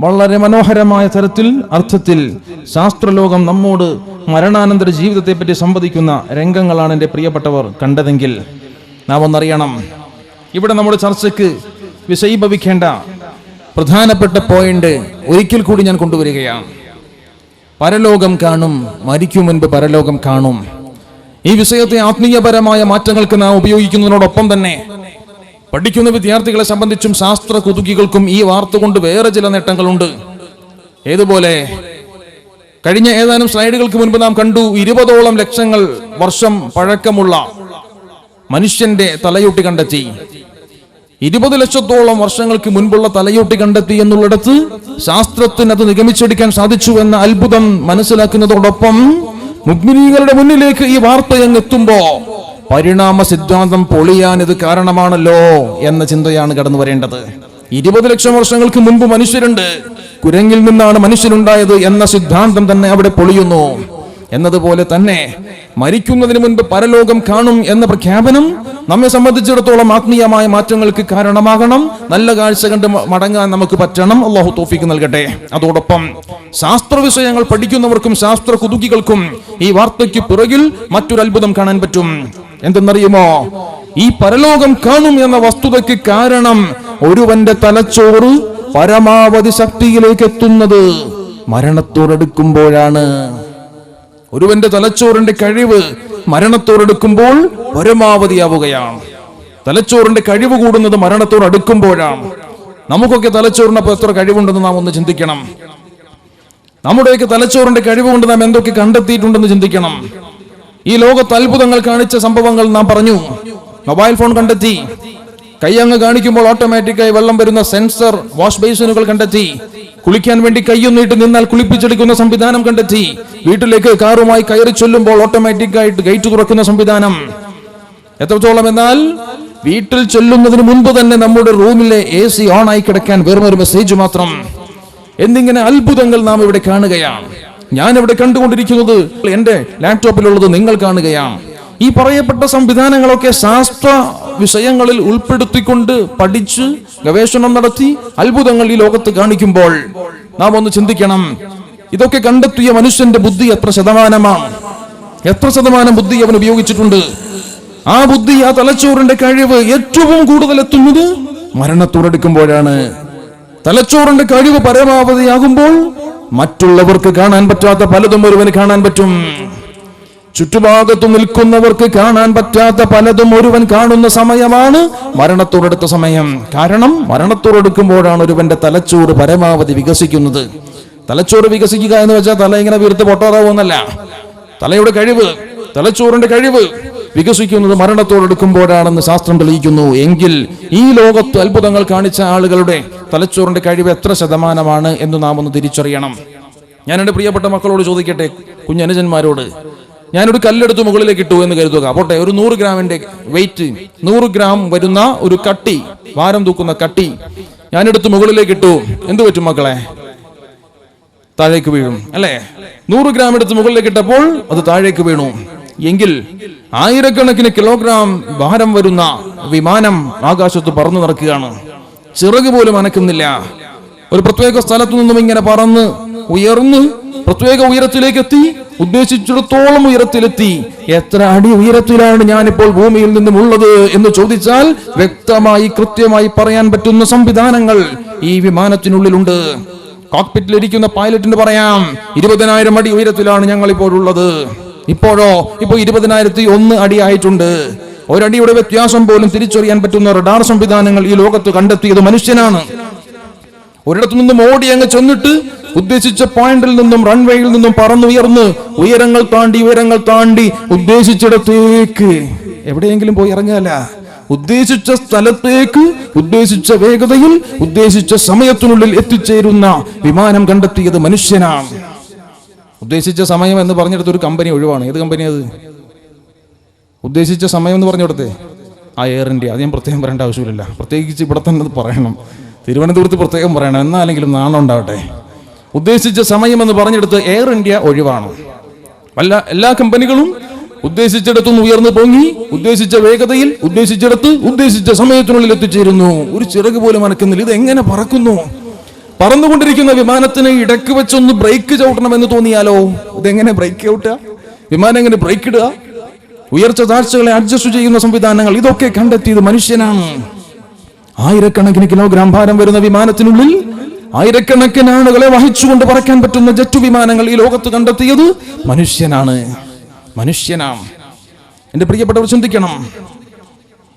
വളരെ മനോഹരമായ തരത്തിൽ, അർത്ഥത്തിൽ ശാസ്ത്രലോകം നമ്മോട് മരണാനന്തര ജീവിതത്തെപ്പറ്റി സംവദിക്കുന്ന രംഗങ്ങളാണ് എൻ്റെ പ്രിയപ്പെട്ടവർ കണ്ടതെങ്കിൽ നാം ഒന്നറിയണം. ഇവിടെ നമ്മുടെ ചർച്ചയ്ക്ക് വിഷയീഭവിക്കേണ്ട പ്രധാനപ്പെട്ട പോയിന്റ് ഒരിക്കൽ കൂടി ഞാൻ കൊണ്ടുവരികയാണ്. പരലോകം കാണും, മരിക്കും മുൻപ് പരലോകം കാണും. ഈ വിഷയത്തെ ആത്മീയപരമായ മാറ്റങ്ങൾക്ക് നാം ഉപയോഗിക്കുന്നതിനോടൊപ്പം തന്നെ പഠിക്കുന്ന വിദ്യാർത്ഥികളെ സംബന്ധിച്ചും ശാസ്ത്ര കുതുകികൾക്കും ഈ വാർത്ത കൊണ്ട് വേറെ ചില നേട്ടങ്ങളുണ്ട്. ഏതുപോലെ കഴിഞ്ഞ ഏതാനും സ്ലൈഡുകൾക്ക് മുൻപ് നാം കണ്ടു, 20ഓളം ലക്ഷങ്ങൾ വർഷം പഴക്കമുള്ള മനുഷ്യന്റെ തലയോട്ടി കണ്ടെത്തി. 20 ലക്ഷത്തോളം വർഷങ്ങൾക്ക് മുൻപുള്ള തലയോട്ടി കണ്ടെത്തി എന്നുള്ളിടത്ത് ശാസ്ത്രത്തിന് അത് നിഗമിച്ചെടുക്കാൻ സാധിച്ചു എന്ന അത്ഭുതം മനസ്സിലാക്കുന്നതോടൊപ്പം മുഗ്മിനീങ്ങളുടെ മുന്നിലേക്ക് ഈ വാർത്ത എത്തുമ്പോ പരിണാമ സിദ്ധാന്തം പൊളിയാൻ ഇത് കാരണമാണല്ലോ എന്ന ചിന്തയാണ് കടന്നു വരേണ്ടത്. 20 ലക്ഷം വർഷങ്ങൾക്ക് മുൻപ് മനുഷ്യരുണ്ട്, കുരങ്ങിൽ നിന്നാണ് മനുഷ്യനുണ്ടായത് എന്ന സിദ്ധാന്തം തന്നെ അവിടെ പൊളിയുന്നു. എന്നതുപോലെ തന്നെ മരിക്കുന്നതിന് മുൻപ് പരലോകം കാണും എന്ന പ്രഖ്യാപനം നമ്മെ സംബന്ധിച്ചിടത്തോളം ആത്മീയമായ മാറ്റങ്ങൾക്ക് കാരണമാകണം. നല്ല കാഴ്ച കണ്ട് മടങ്ങാൻ നമുക്ക് പറ്റണം. അല്ലാഹു തൗഫീഖ് നൽകട്ടെ. അതോടൊപ്പം ശാസ്ത്ര വിഷയങ്ങൾ പഠിക്കുന്നവർക്കും ശാസ്ത്ര കുതുകികൾക്കും ഈ വാർത്തയ്ക്ക് പിറകിൽ മറ്റൊരു അത്ഭുതം കാണാൻ പറ്റും. എന്തെന്നറിയുമോ? ഈ പരലോകം കാണും എന്ന വസ്തുതയ്ക്ക് കാരണം ഒരുവന്റെ തലച്ചോറ് പരമാവധി ശക്തിയിലേക്ക് എത്തുന്നത് മരണത്തോടടുക്കുമ്പോഴാണ്. ഒരുവന്റെ തലച്ചോറിന്റെ കഴിവ് മരണത്തോടടുക്കുമ്പോൾ പരമാവധിയാവുകയാണ്. തലച്ചോറിന്റെ കഴിവ് കൂടുന്നത് മരണത്തോടടുക്കുമ്പോഴാണ്. നമുക്കൊക്കെ തലച്ചോറിനപ്പോൾ എത്ര കഴിവുണ്ടെന്ന് നാം ഒന്ന് ചിന്തിക്കണം. നമ്മുടെയൊക്കെ തലച്ചോറിന്റെ കഴിവ് കൊണ്ട് നാം എന്തൊക്കെ കണ്ടെത്തിയിട്ടുണ്ടെന്ന് ചിന്തിക്കണം. ഈ ലോകത്ത് അത്ഭുതങ്ങൾ കാണിച്ച സംഭവങ്ങൾ നാം പറഞ്ഞു. മൊബൈൽ ഫോൺ കണ്ടെത്തി, കൈയങ്ങ് കാണിക്കുമ്പോൾ ഓട്ടോമാറ്റിക്കായി വെള്ളം വരുന്ന സെൻസർ വാഷ് ബേസിനുകൾ കണ്ടെത്തി, കുളിക്കാൻ വേണ്ടി കൈയൊന്നിട്ട് നിന്നാൽ കുളിപ്പിച്ചെടുക്കുന്ന സംവിധാനം കണ്ടെത്തി, വീട്ടിലേക്ക് കാറുമായി കയറി ചൊല്ലുമ്പോൾ ഓട്ടോമാറ്റിക്കായിട്ട് ഗേറ്റ് തുറക്കുന്ന സംവിധാനം. എത്രത്തോളം എന്നാൽ വീട്ടിൽ ചൊല്ലുന്നതിന് മുൻപ് തന്നെ നമ്മുടെ റൂമിലെ AC ഓൺ ആയി കിടക്കാൻ വെറും ഒരു മെസ്സേജ് മാത്രം. എന്നിങ്ങനെ അത്ഭുതങ്ങൾ നാം ഇവിടെ കാണുകയാണ്. ഞാൻ ഇവിടെ കണ്ടുകൊണ്ടിരിക്കുന്നത് എന്റെ ലാപ്ടോപ്പിലുള്ളത് നിങ്ങൾ കാണുകയാണ്. ഈ പറയപ്പെട്ട സംവിധാനങ്ങളൊക്കെ ശാസ്ത്ര വിഷയങ്ങളിൽ ഉൾപ്പെടുത്തിക്കൊണ്ട് പഠിച്ച് ഗവേഷണം നടത്തി അത്ഭുതങ്ങൾ ഈ ലോകത്ത് കാണിക്കുമ്പോൾ നാം ഒന്ന് ചിന്തിക്കണം, ഇതൊക്കെ കണ്ടെത്തിയ മനുഷ്യന്റെ ബുദ്ധി എത്ര ശതമാനമാണ്? എത്ര ശതമാനം ബുദ്ധി അവൻ ഉപയോഗിച്ചിട്ടുണ്ട്? ആ ബുദ്ധി, ആ തലച്ചോറിന്റെ കഴിവ് ഏറ്റവും കൂടുതൽ എത്തുന്നത് മരണത്തോടടുക്കുമ്പോഴാണ്. തലച്ചോറിന്റെ കഴിവ് പരമാവധിയാകുമ്പോൾ മറ്റുള്ളവർക്ക് കാണാൻ പറ്റാത്ത പലതും ഒരുവന് കാണാൻ പറ്റും. ചുറ്റുഭാഗത്തു നിൽക്കുന്നവർക്ക് കാണാൻ പറ്റാത്ത പലതും ഒരുവൻ കാണുന്ന സമയമാണ് മരണത്തോടടുത്ത സമയം. കാരണം മരണത്തോടടുക്കുമ്പോഴാണ് ഒരുവന്റെ തലച്ചോറ് പരമാവധി വികസിക്കുന്നത്. തലച്ചോറ് വികസിക്കുക എന്ന് വെച്ചാൽ തല ഇങ്ങനെ വീർത്ത് പൊട്ടാറാവുന്നല്ല. തലയുടെ കഴിവ്, തലച്ചോറിന്റെ കഴിവ് വികസിക്കുന്നത് മരണത്തോടടുക്കുമ്പോഴാണെന്ന് ശാസ്ത്രം തെളിയിക്കുന്നു. എങ്കിൽ ഈ ലോകത്ത് അത്ഭുതങ്ങൾ കാണിച്ച ആളുകളുടെ തലച്ചോറിന്റെ കഴിവ് എത്ര ശതമാനമാണ് എന്ന് നാം ഒന്ന് തിരിച്ചറിയണം. ഞാൻ എൻ്റെ പ്രിയപ്പെട്ട മക്കളോട് ചോദിക്കട്ടെ, കുഞ്ഞനുജന്മാരോട്, ഞാനൊരു കല്ലെടുത്ത് മുകളിലേക്ക് ഇട്ടു എന്ന് കരുതുക. പോട്ടെ, ഒരു 100 ഗ്രാമിന്റെ വെയിറ്റ്, 100 ഗ്രാം വരുന്ന ഒരു കട്ടി, ഭാരം തൂക്കുന്ന കട്ടി ഞാനെടുത്ത് മുകളിലേക്ക് ഇട്ടു. എന്ത് പറ്റും മക്കളെ? താഴേക്ക് വീഴും അല്ലേ? 100 ഗ്രാം എടുത്ത് മുകളിലേക്ക് ഇട്ടപ്പോൾ അത് താഴേക്ക് വീണു. എങ്കിൽ ആയിരക്കണക്കിന് കിലോഗ്രാം ഭാരം വരുന്ന വിമാനം ആകാശത്ത് പറന്നു നടക്കുകയാണ്. ചിറക് പോലും അനക്കുന്നില്ല. ഒരു പ്രത്യേക സ്ഥലത്തു നിന്നും ഇങ്ങനെ പറന്ന് ഉയർന്ന് പ്രത്യേക ഉയരത്തിലേക്ക് എത്തി, ഉദ്ദേശിച്ചിടത്തോളം ഉയരത്തിലെത്തി. എത്ര അടി ഉയരത്തിലാണ് ഞാനിപ്പോൾ ഭൂമിയിൽ നിന്നും ഉള്ളത് എന്ന് ചോദിച്ചാൽ വ്യക്തമായി കൃത്യമായി പറയാൻ പറ്റുന്ന സംവിധാനങ്ങൾ ഈ വിമാനത്തിനുള്ളിലുണ്ട്. കോക്പിറ്റിലിരിക്കുന്ന പൈലറ്റിന് പറയാം, 20,000 അടി ഉയരത്തിലാണ് ഞങ്ങൾ ഇപ്പോഴുള്ളത്. ഇപ്പോഴോ? ഇപ്പോൾ 20,001 അടി ആയിട്ടുണ്ട്. ഒരടിയുടെ വ്യത്യാസം പോലും തിരിച്ചറിയാൻ പറ്റുന്ന റഡാർ സംവിധാനങ്ങൾ ഈ ലോകത്ത് കണ്ടെത്തിയത് മനുഷ്യനാണ്. ഒരിടത്തു നിന്നും ഓടി അങ്ങ് ചെന്നിട്ട് ഉദ്ദേശിച്ച പോയിന്റിൽ നിന്നും റൺവേയിൽ നിന്നും പറന്നുയർന്ന് ഉയരങ്ങൾ താണ്ടി ഉദ്ദേശിച്ചിടത്തേക്ക് എവിടെയെങ്കിലും പോയി ഇറങ്ങാല, ഉദ്ദേശിച്ച സ്ഥലത്തേക്ക് ഉദ്ദേശിച്ച വേഗതയിൽ ഉദ്ദേശിച്ച സമയത്തിനുള്ളിൽ എത്തിച്ചേരുന്ന വിമാനം കണ്ടെത്തിയത് മനുഷ്യനാണ്. ഉദ്ദേശിച്ച സമയം എന്ന് പറഞ്ഞെടുത്ത് ഒരു കമ്പനി ഒഴിവാണ്. ഏത് കമ്പനി അത്? ഉദ്ദേശിച്ച സമയം എന്ന് പറഞ്ഞെടുത്തേ എയർ ഇന്ത്യ. അത് ഞാൻ പ്രത്യേകം പറയേണ്ട ആവശ്യമില്ല. പ്രത്യേകിച്ച് ഇവിടെ തന്നെ പറയണം, തിരുവനന്തപുരത്ത് പ്രത്യേകം പറയണം, എന്നാലെങ്കിലും നാണം ഉണ്ടാവട്ടെ. ഉദ്ദേശിച്ച സമയം എന്ന് പറഞ്ഞെടുത്ത് എയർ ഇന്ത്യ ഒഴിവാണ്. എല്ലാ കമ്പനികളും ഉദ്ദേശിച്ചിടത്തുനിന്ന് ഉയർന്നു പൊങ്ങി ഉദ്ദേശിച്ച വേഗതയിൽ ഉദ്ദേശിച്ചിടത്ത് ഉദ്ദേശിച്ച സമയത്തിനുള്ളിൽ എത്തിച്ചേരുന്നു. ഒരു ചിറക് പോലും അനക്കുന്നില്ല. ഇത് എങ്ങനെ പറക്കുന്നു? പറന്നുകൊണ്ടിരിക്കുന്ന വിമാനത്തിന് ഇടയ്ക്ക് വെച്ചൊന്ന് ബ്രേക്ക് ചവിട്ടണമെന്ന് തോന്നിയാലോ? ഇതെങ്ങനെ ബ്രേക്ക് ചവിട്ടുക? വിമാനം എങ്ങനെ ബ്രേക്ക് ഇടുക? ഉയർച്ച താഴ്ചകളെ അഡ്ജസ്റ്റ് ചെയ്യുന്ന സംവിധാനങ്ങൾ ഇതൊക്കെ കണ്ടെത്തിയത് മനുഷ്യനാണ്. ആയിരക്കണക്കിന് കിലോഗ്രാം ഭാരം വരുന്ന വിമാനത്തിനുള്ളിൽ ആയിരക്കണക്കിന് ആളുകളെ വഹിച്ചുകൊണ്ട് പറക്കാൻ പറ്റുന്ന ജെറ്റ് വിമാനങ്ങൾ ഈ ലോകത്ത് കണ്ടെത്തിയത് മനുഷ്യനാണ്. എന്റെ പ്രിയപ്പെട്ടവർ ചിന്തിക്കണം.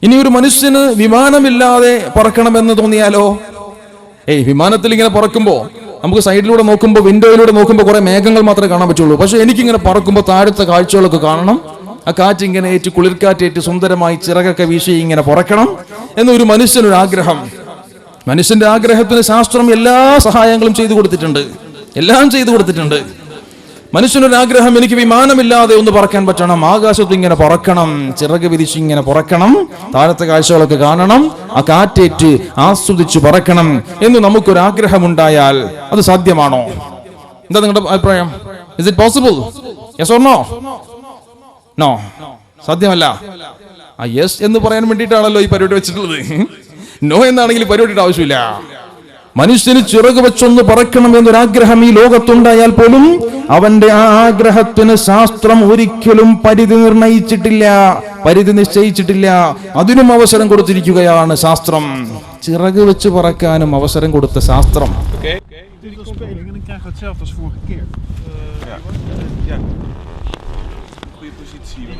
ഇനി ഒരു മനുഷ്യന് വിമാനമില്ലാതെ പറക്കണമെന്ന് തോന്നിയാലോ? വിമാനത്തിൽ ഇങ്ങനെ പറക്കുമ്പോ നമുക്ക് സൈഡിലൂടെ നോക്കുമ്പോൾ, വിൻഡോയിലൂടെ നോക്കുമ്പോൾ കുറെ മേഘങ്ങൾ മാത്രമേ കാണാൻ പറ്റുള്ളൂ. പക്ഷെ എനിക്കിങ്ങനെ പറക്കുമ്പോൾ താഴത്തെ കാഴ്ചകളൊക്കെ കാണണം. ആ കാറ്റ് ഇങ്ങനെ ഏറ്റ്, കുളിർക്കാറ്റേറ്റ് സുന്ദരമായി ചിറകൊക്കെ വീശി ഇങ്ങനെ പറക്കണം എന്നൊരു മനുഷ്യനൊരാഗ്രഹം. മനുഷ്യന്റെ ആഗ്രഹത്തിന് ശാസ്ത്രം എല്ലാ സഹായങ്ങളും ചെയ്തു കൊടുത്തിട്ടുണ്ട്, എല്ലാം ചെയ്തു കൊടുത്തിട്ടുണ്ട്. മനുഷ്യനൊരാഗ്രഹം, എനിക്ക് വിമാനമില്ലാതെ ഒന്ന് പറക്കാൻ പറ്റണം, ആകാശത്ത് ഇങ്ങനെ പറക്കണം, ചിറക് വിരിച്ച് ഇങ്ങനെ പറക്കണം, താഴത്തെ കാഴ്ചകളൊക്കെ കാണണം, ആ കാറ്റേറ്റ് ആസ്വദിച്ച് പറക്കണം എന്ന് നമുക്കൊരാഗ്രഹമുണ്ടായാൽ അത് സാധ്യമാണോ? എന്താ നിങ്ങളുടെ അഭിപ്രായം? Is it possible? Yes or no? No, സാധ്യമല്ല. യെസ് എന്ന് പറയാൻ വേണ്ടിയിട്ടാണല്ലോ ഈ പരിപാടി വെച്ചിട്ടുള്ളത്. നോ എന്നാണെങ്കിൽ പരിപാടിയുടെ ആവശ്യമില്ല. മനുഷ്യന് ചിറക് വെച്ചൊന്ന് പറക്കണം എന്നൊരാഗ്രഹം ഈ ലോകത്തുണ്ടായാൽ പോലും അവന്റെ ആ ആഗ്രഹത്തിന് ശാസ്ത്രം ഒരിക്കലും പരിധി നിശ്ചയിച്ചിട്ടില്ല. അതിനും അവസരം കൊടുത്തിരിക്കുകയാണ് ശാസ്ത്രം. ചിറക് വെച്ച് പറക്കാനും അവസരം കൊടുത്ത ശാസ്ത്രം.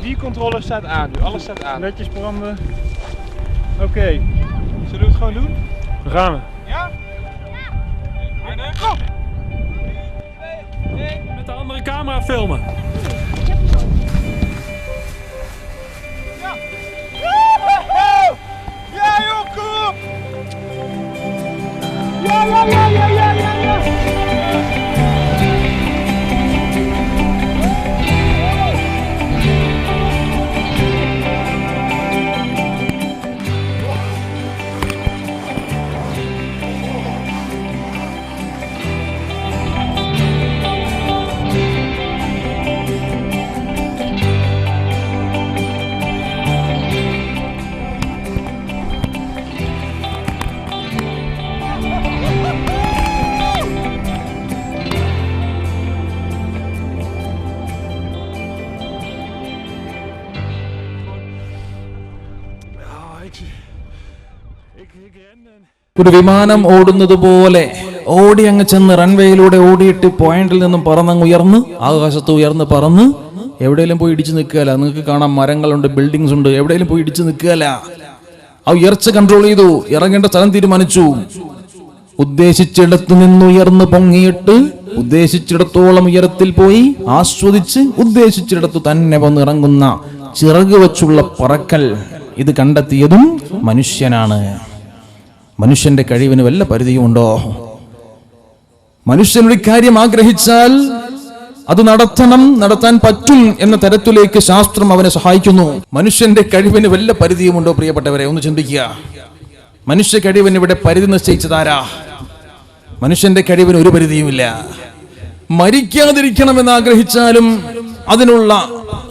Die controller staat aan nu, alles staat aan. Netjes branden. Oké. Zullen we het gewoon doen? We gaan we. Ja? Harder. Kom! 2, 1. Met de andere camera filmen. Ja! Ja joh, kom op! Ja! ഒരു വിമാനം ഓടുന്നത് പോലെ ഓടി അങ്ങ് ചെന്ന് റൺവേയിലൂടെ ഓടിയിട്ട് പോയിന്റിൽ നിന്നും പറന്നങ്ങ് ഉയർന്ന് ആകാശത്ത് ഉയർന്ന് പറന്ന് എവിടെയെങ്കിലും പോയി ഇടിച്ചു നിൽക്കുകയല്ല. നിങ്ങൾക്ക് കാണാം, മരങ്ങളുണ്ട്, ബിൽഡിങ്സ് ഉണ്ട്, എവിടെയെങ്കിലും പോയി ഇടിച്ചു നിൽക്കുകയല്ല. ആ ഉയർച്ച കൺട്രോൾ ചെയ്തു, ഇറങ്ങേണ്ട സ്ഥലം തീരുമാനിച്ചു. ഉദ്ദേശിച്ചിടത്ത് നിന്ന് ഉയർന്ന് പൊങ്ങിയിട്ട് ഉദ്ദേശിച്ചിടത്തോളം ഉയരത്തിൽ പോയി ആസ്വദിച്ച് ഉദ്ദേശിച്ചിടത്തു തന്നെ വന്ന് ഇറങ്ങുന്ന ചിറക് വെച്ചുള്ള പറക്കൽ, ഇത് കണ്ടെത്തിയതും മനുഷ്യനാണ്. മനുഷ്യന്റെ കഴിവിന് വല്ല പരിധിയുമുണ്ടോ? മനുഷ്യനൊരു കാര്യം ആഗ്രഹിച്ചാൽ അത് നടത്താൻ പറ്റും എന്ന തരത്തിലേക്ക് ശാസ്ത്രം അവനെ സഹായിക്കുന്നു. മനുഷ്യന്റെ കഴിവിന് വല്ല പരിധിയുമുണ്ടോ? പ്രിയപ്പെട്ടവരെ, ഒന്ന് ചിന്തിക്കുക. മനുഷ്യ കഴിവിന് ഇവിടെ പരിധി നിശ്ചയിച്ചതാരാ? മനുഷ്യന്റെ കഴിവിന് ഒരു പരിധിയുമില്ല. മരിക്കാതിരിക്കണമെന്ന് ആഗ്രഹിച്ചാലും അതിനുള്ള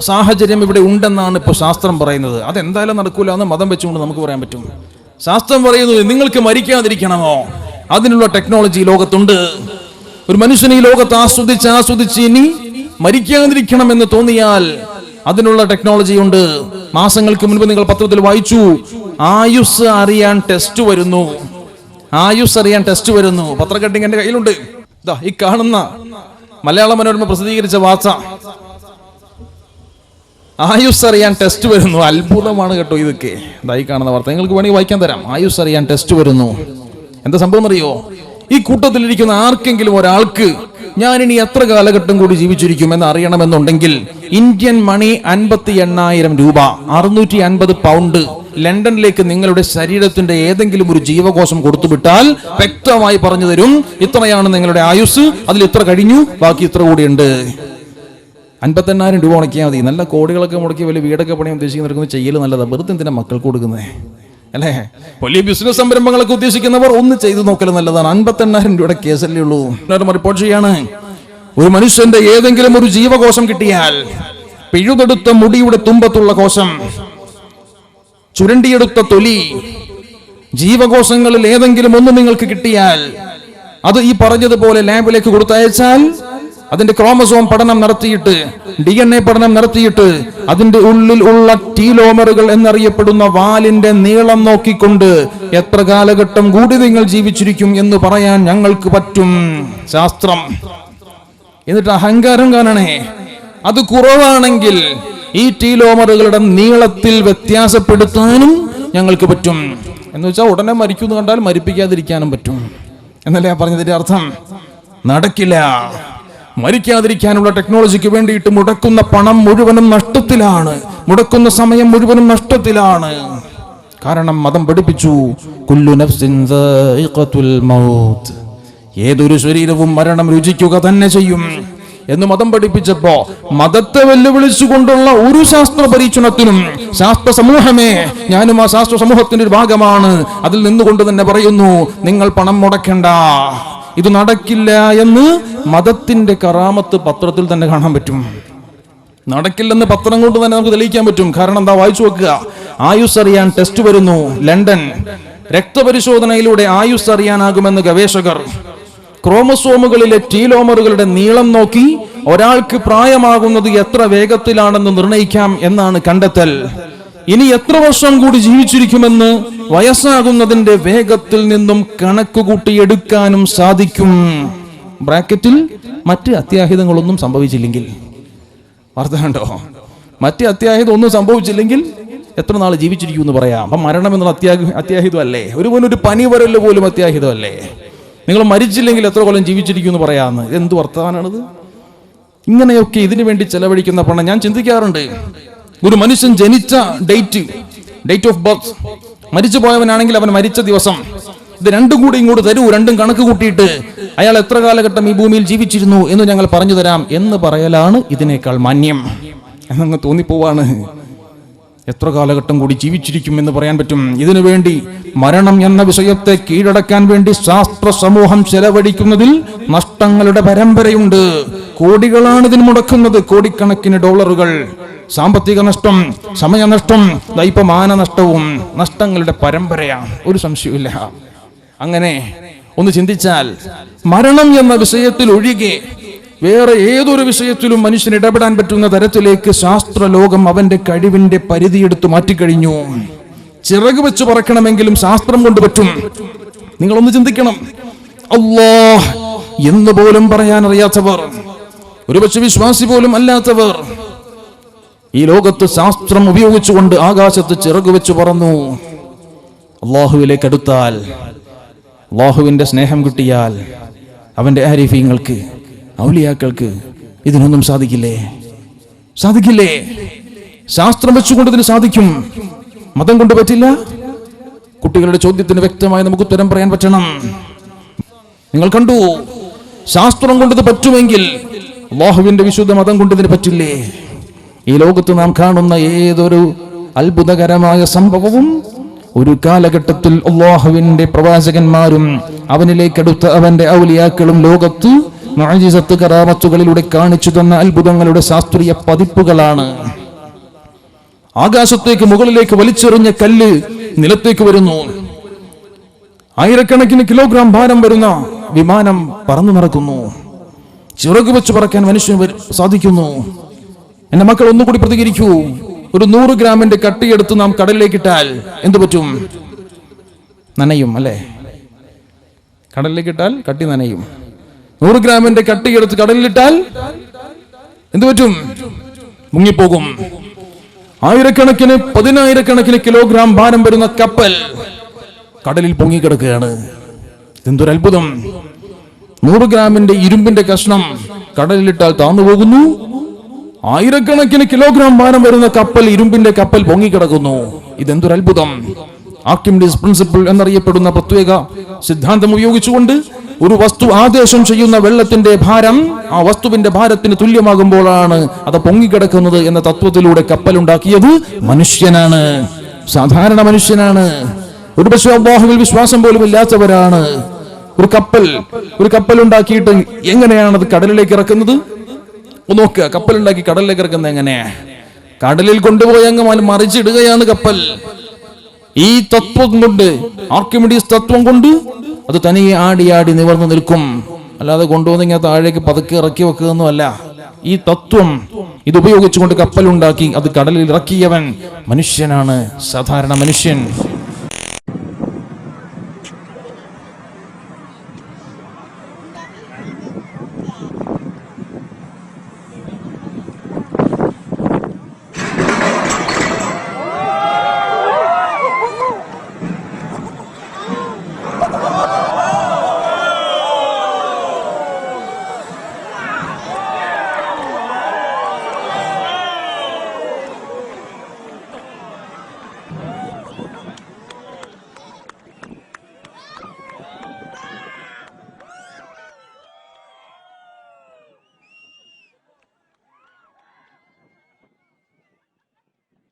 സാഹചര്യം ഇവിടെ ഉണ്ടെന്നാണ് ഇപ്പോൾ ശാസ്ത്രം പറയുന്നത്. അതെന്തായാലും നടക്കൂല എന്ന് മതം വെച്ചുകൊണ്ട് നമുക്ക് പറയാൻ പറ്റും. ശാസ്ത്രം പറയുന്നത് നിങ്ങൾക്ക് മരിക്കാതിരിക്കണമോ, അതിനുള്ള ടെക്നോളജി ലോകത്തുണ്ട്. ഒരു മനുഷ്യന് ഈ ലോകത്ത് ആസ്വദിച്ച് ഇനി മരിക്കാതിരിക്കണമെന്ന് തോന്നിയാൽ അതിനുള്ള ടെക്നോളജി ഉണ്ട്. മാസങ്ങൾക്ക് മുൻപ് നിങ്ങൾ പത്രത്തിൽ വായിച്ചു, ആയുസ് അറിയാൻ ടെസ്റ്റ് വരുന്നു. പത്രക്കട്ടിങ് എന്റെ കയ്യിലുണ്ട്. ഈ കാണുന്ന മലയാള മനോരമ പ്രസിദ്ധീകരിച്ച വാർത്ത, ആയുസ് അറിയാൻ ടെസ്റ്റ് വരുന്നു. അത്ഭുതമാണ് കേട്ടോ ഇതൊക്കെ. ഇതായി കാണുന്ന വാർത്ത നിങ്ങൾക്ക് വേണമെങ്കിൽ വായിക്കാൻ തരാം. ആയുസ് അറിയാൻ ടെസ്റ്റ് വരുന്നു. എന്താ സംഭവം അറിയോ? ഈ കൂട്ടത്തിലിരിക്കുന്ന ആർക്കെങ്കിലും ഒരാൾക്ക് ഞാൻ ഇനി എത്ര കാലഘട്ടം കൂടി ജീവിച്ചിരിക്കും എന്ന് അറിയണമെന്നുണ്ടെങ്കിൽ ഇന്ത്യൻ മണി 58,000 രൂപ, 650 പൗണ്ട് ലണ്ടനിലേക്ക് നിങ്ങളുടെ ശരീരത്തിന്റെ ഏതെങ്കിലും ഒരു ജീവകോശം കൊടുത്തുവിട്ടാൽ വ്യക്തമായി പറഞ്ഞു തരും, ഇത്രയാണ് നിങ്ങളുടെ ആയുസ്, അതിൽ ഇത്ര കഴിഞ്ഞു, ബാക്കി ഇത്ര കൂടിയുണ്ട്. 58,000 രൂപ മുടക്കിയാൽ മതി. നല്ല കോടികളൊക്കെ മുടക്കി വലിയ വീടൊക്കെ പണിയാൻ ഉദ്ദേശിക്കുന്നവർക്ക് ചെയ്യൽ നല്ലതാണ്. വെറുതെ എന്തിനാ മക്കൾക്ക് കൊടുക്കുന്നത്, അല്ലേ? വലിയ ബിസിനസ് സംരംഭങ്ങളൊക്കെ ഉദ്ദേശിക്കുന്നവർ ഒന്ന് ചെയ്തു നോക്കൽ നല്ലതാണ്. 58,000 രൂപയുടെ കേസല്ലേ ഉള്ളൂ. റിപ്പോർട്ട് ചെയ്യാണ്, ഒരു മനുഷ്യന്റെ ഏതെങ്കിലും ഒരു ജീവകോശം കിട്ടിയാൽ, പിഴുതെടുത്ത മുടിയുടെ തുമ്പത്തുള്ള കോശം, ചുരണ്ടിയെടുത്ത തൊലി, ജീവകോശങ്ങളിൽ ഏതെങ്കിലും ഒന്ന് നിങ്ങൾക്ക് കിട്ടിയാൽ അത് ഈ പറഞ്ഞതുപോലെ ലാബിലേക്ക് കൊടുത്തയച്ചാൽ അതിന്റെ ക്രോമസോം പഠനം നടത്തിയിട്ട് DNA പഠനം നടത്തിയിട്ട് അതിന്റെ ഉള്ളിൽ ഉള്ള ടീലോമറുകൾ എന്നറിയപ്പെടുന്ന വാലിന്റെ നീളം നോക്കിക്കൊണ്ട് എത്ര കാലഘട്ടം കൂടി നിങ്ങൾ ജീവിച്ചിരിക്കും എന്ന് പറയാൻ ഞങ്ങൾക്ക് പറ്റും. ശാസ്ത്രം. എന്നിട്ട് അഹങ്കാരം കാണണേ, അത് കുറവാണെങ്കിൽ ഈ ടീലോമറുകളുടെ നീളത്തിൽ വ്യത്യാസപ്പെടുത്താനും ഞങ്ങൾക്ക് പറ്റും. എന്ന് വെച്ചാൽ ഉടനെ മരിക്കുന്നു കണ്ടാൽ മരിപ്പിക്കാതിരിക്കാനും പറ്റും എന്നല്ലേ പറഞ്ഞതിന്റെ അർത്ഥം? നടക്കില്ല. മരിക്കാതിരിക്കാനുള്ള ടെക്നോളജിക്ക് വേണ്ടിയിട്ട് മുടക്കുന്ന പണം മുഴുവനും നഷ്ടത്തിലാണ്, മുടക്കുന്ന സമയം മുഴുവനും നഷ്ടത്തിലാണ്. കാരണം മതം പഠിപ്പിച്ചു, കുല്ലു നഫ്സിൻ ദാഇഖത്തുൽ മൗത്ത്, ഏതൊരു ശരീരവും മരണം രുചിക്കുക തന്നെ ചെയ്യും എന്ന് മതം പഠിപ്പിച്ചപ്പോ മതത്തെ വെല്ലുവിളിച്ചുകൊണ്ടുള്ള ഒരു ശാസ്ത്ര പരീക്ഷണത്തിനും ശാസ്ത്ര സമൂഹമേ, ഞാനും ആ ശാസ്ത്ര സമൂഹത്തിന്റെ ഒരു ഭാഗമാണ്, അതിൽ നിന്നുകൊണ്ട് തന്നെ പറയുന്നു, നിങ്ങൾ പണം മുടക്കണ്ട, ഇത് നടക്കില്ല എന്ന് മതത്തിന്റെ കറാമത്ത് പത്രത്തിൽ തന്നെ കാണാൻ പറ്റും. നടക്കില്ലെന്ന് പത്രം കൊണ്ട് തന്നെ നമുക്ക് തെളിയിക്കാൻ പറ്റും. കാരണം എന്താ, വായിച്ചു നോക്കുക. ആയുസ് അറിയാൻ ടെസ്റ്റ് വരുന്നു. ലണ്ടൻ രക്തപരിശോധനയിലൂടെ ആയുസ് അറിയാനാകുമെന്ന് ഗവേഷകർ ക്രോമസോമുകളിലെ ടീലോമറുകളുടെ നീളം നോക്കി ഒരാൾക്ക് പ്രായമാകുന്നത് എത്ര വേഗത്തിലാണെന്ന് നിർണയിക്കാം എന്നാണ് കണ്ടെത്തൽ. ഇനി എത്ര വർഷം കൂടി ജീവിച്ചിരിക്കുമെന്ന് വയസ്സാകുന്നതിന്റെ വേഗത്തിൽ നിന്നും കണക്ക് കൂട്ടിയെടുക്കാനും സാധിക്കും. ബ്രാക്കറ്റിൽ മറ്റ് അത്യാഹിതങ്ങളൊന്നും സംഭവിച്ചില്ലെങ്കിൽ. വാർത്ത കണ്ടോ? മറ്റ് അത്യാഹിതം ഒന്നും സംഭവിച്ചില്ലെങ്കിൽ എത്ര നാൾ ജീവിച്ചിരിക്കും എന്ന് പറയാം. അപ്പം മരണം എന്നുള്ള അത്യാഹിതം അല്ലേ? ഒരു പനി വരല് പോലും അത്യാഹിതം അല്ലേ? നിങ്ങൾ മരിച്ചില്ലെങ്കിൽ എത്ര കൊല്ലം ജീവിച്ചിരിക്കും എന്ന് പറയാമെന്ന്. എന്ത് വർത്തമാനാണിത്? ഇങ്ങനെയൊക്കെ ഇതിനു വേണ്ടി ചെലവഴിക്കുന്ന പണം ഞാൻ ചിന്തിക്കാറുണ്ട്. ഒരു മനുഷ്യൻ ജനിച്ച ഡേറ്റ് ഓഫ് ബർത്ത്, മരിച്ചു പോയവനാണെങ്കിൽ അവൻ മരിച്ച ദിവസം, ഇത് രണ്ടും കൂടി ഇങ്ങോട്ട് തരൂ, രണ്ടും കണക്ക് കൂട്ടിയിട്ട് അയാൾ എത്ര കാലഘട്ടം ഈ ഭൂമിയിൽ ജീവിച്ചിരുന്നു എന്ന് ഞങ്ങൾ പറഞ്ഞു തരാം എന്ന് പറയലാണ് ഇതിനേക്കാൾ മാന്യം എന്നങ്ങ് തോന്നിപ്പോവാണ്. എത്ര കാലഘട്ടം കൂടി ജീവിച്ചിരിക്കും എന്ന് പറയാൻ പറ്റും. ഇതിനു വേണ്ടി മരണം എന്ന വിഷയത്തെ കീഴടക്കാൻ വേണ്ടി ശാസ്ത്ര സമൂഹം ചെലവഴിക്കുന്നതിൽ നഷ്ടങ്ങളുടെ പരമ്പരയുണ്ട്. കോടികളാണ് ഇതിന് മുടക്കുന്നത്, കോടിക്കണക്കിന് ഡോളറുകൾ. സാമ്പത്തിക നഷ്ടം, സമയനഷ്ടം, മാനനഷ്ടവും നഷ്ടങ്ങളുടെ പരമ്പരയാണ്, ഒരു സംശയമില്ല. അങ്ങനെ ഒന്ന് ചിന്തിച്ചാൽ മരണം എന്ന വിഷയത്തിൽ ഒഴികെ വേറെ ഏതൊരു വിഷയത്തിലും മനുഷ്യൻ ഇടപെടാൻ പറ്റുന്ന തരത്തിലേക്ക് ശാസ്ത്രലോകം അവന്റെ കഴിവിന്റെ പരിധിയെടുത്ത് മാറ്റിക്കഴിഞ്ഞു. ചിറക് വെച്ച് പറക്കണമെങ്കിലും ശാസ്ത്രം കൊണ്ട് പറ്റും. നിങ്ങളൊന്ന് ചിന്തിക്കണം. അല്ലാഹ് എന്ന് പോലും പറയാൻ അറിയാത്തവർ, ഒരുപക്ഷെ വിശ്വാസി പോലും അല്ലാത്തവർ ഈ ലോകത്ത് ശാസ്ത്രം ഉപയോഗിച്ചുകൊണ്ട് ആകാശത്ത് ചിറക് വെച്ച് പറന്നു. അള്ളാഹുവിലേക്ക് അടുത്താൽ, അള്ളാഹുവിന്റെ സ്നേഹം കിട്ടിയാൽ, അവന്റെ ആരിഫീങ്ങൾക്ക്, ഔലിയാക്കൾക്ക് ഇതിനൊന്നും സാധിക്കില്ലേ? ശാസ്ത്രം വെച്ചുകൊണ്ട് ഇതിന് സാധിക്കും, മതം കൊണ്ട് പറ്റില്ല. കുട്ടികളുടെ ചോദ്യത്തിന് വ്യക്തമായി നമുക്ക് ഉത്തരം പറയാൻ പറ്റണം. നിങ്ങൾ കണ്ടു, ശാസ്ത്രം കൊണ്ടിത് പറ്റുമെങ്കിൽ അള്ളാഹുവിന്റെ വിശുദ്ധ മതം കൊണ്ട് ഇതിന് പറ്റില്ലേ? ഈ ലോകത്ത് നാം കാണുന്ന ഏതൊരു അത്ഭുതകരമായ സംഭവവും ഒരു കാലഘട്ടത്തിൽ അള്ളാഹുവിന്റെ പ്രവാചകന്മാരും അവനിലേക്കടുത്ത അവന്റെ ഔലിയാക്കളും ലോകത്ത് മുഅ്ജിസത്ത് കറാമത്തുകളിലൂടെ കാണിച്ചു തന്ന അത്ഭുതങ്ങളുടെ ശാസ്ത്രീയ പതിപ്പുകളാണ്. ആകാശത്തേക്ക് മുകളിലേക്ക് വലിച്ചെറിഞ്ഞ കല്ല് നിലത്തേക്ക് വരുന്നു. ആയിരക്കണക്കിന് കിലോഗ്രാം ഭാരം വരുന്ന വിമാനം പറന്നു നടക്കുന്നു. ചിറക് വെച്ച് പറക്കാൻ മനുഷ്യന് സാധിക്കുന്നു. എന്റെ മക്കൾ ഒന്നുകൂടി പ്രതികരിക്കൂ. ഒരു 100 ഗ്രാമിന്റെ കട്ടിയെടുത്ത് നാം കടലിലേക്ക് ഇട്ടാൽ എന്തു പറ്റും? നനയും അല്ലേ? കടലിലേക്ക് ഇട്ടാൽ കട്ടി നനയും. 100 ഗ്രാമിന്റെ കട്ടിയെടുത്ത് കടലിലിട്ടാൽ എന്തു പറ്റും? മുങ്ങിപ്പോകും. ആയിരക്കണക്കിന് 10,000 കിലോഗ്രാം ഭാരം വരുന്ന കപ്പൽ കടലിൽ പൊങ്ങിക്കിടക്കുകയാണ്. എന്തൊരു അത്ഭുതം! 100 ഗ്രാമിന്റെ ഇരുമ്പിന്റെ കഷ്ണം കടലിലിട്ടാൽ താന്നു പോകുന്നു. ആയിരക്കണക്കിന് കിലോഗ്രാം ഭാരം വരുന്ന കപ്പൽ, ഇരുമ്പിന്റെ കപ്പൽ പൊങ്ങിക്കിടക്കുന്നു. ഇതെന്തൊരു അത്ഭുതം! ആർക്കിമിഡീസ് പ്രിൻസിപ്പിൾ എന്നറിയപ്പെടുന്ന പ്രത്യേക സിദ്ധാന്തം ഉപയോഗിച്ചുകൊണ്ട് ഒരു വസ്തു ആദേശം ചെയ്യുന്ന വെള്ളത്തിന്റെ ഭാരം ആ വസ്തുവിന്റെ ഭാരത്തിന് തുല്യമാകുമ്പോഴാണ് അത് പൊങ്ങിക്കിടക്കുന്നത് എന്ന തത്വത്തിലൂടെ കപ്പലുണ്ടാക്കിയത് മനുഷ്യനാണ്, സാധാരണ മനുഷ്യനാണ്. ഒരുപക്ഷെ അല്ലാഹുവിൽ വിശ്വാസം പോലും ഇല്ലാത്തവരാണ്. ഒരു കപ്പൽ ഉണ്ടാക്കിയിട്ട് എങ്ങനെയാണത് കടലിലേക്ക് ഇറക്കുന്നത്? നോക്കുക, കപ്പലുണ്ടാക്കി കടലിലേക്ക് ഇറക്കുന്നത് എങ്ങനെയാ? കടലിൽ കൊണ്ടുപോയി അങ്ങ് മറിച്ചിടുകയാണ് കപ്പൽ. ഈ തത്വം കൊണ്ട്, ആർക്കിമിഡീസ് തത്വം കൊണ്ട് അത് തനിയെ ആടി നിവർന്നു നിൽക്കും. അല്ലാതെ കൊണ്ടുവന്ന് ഇങ്ങനെ താഴേക്ക് പതുക്കെ ഇറക്കി വെക്കുകയൊന്നുമല്ല. ഈ തത്വം ഇതുപയോഗിച്ചുകൊണ്ട് കപ്പലുണ്ടാക്കി അത് കടലിൽ ഇറക്കിയവൻ മനുഷ്യനാണ്, സാധാരണ മനുഷ്യൻ.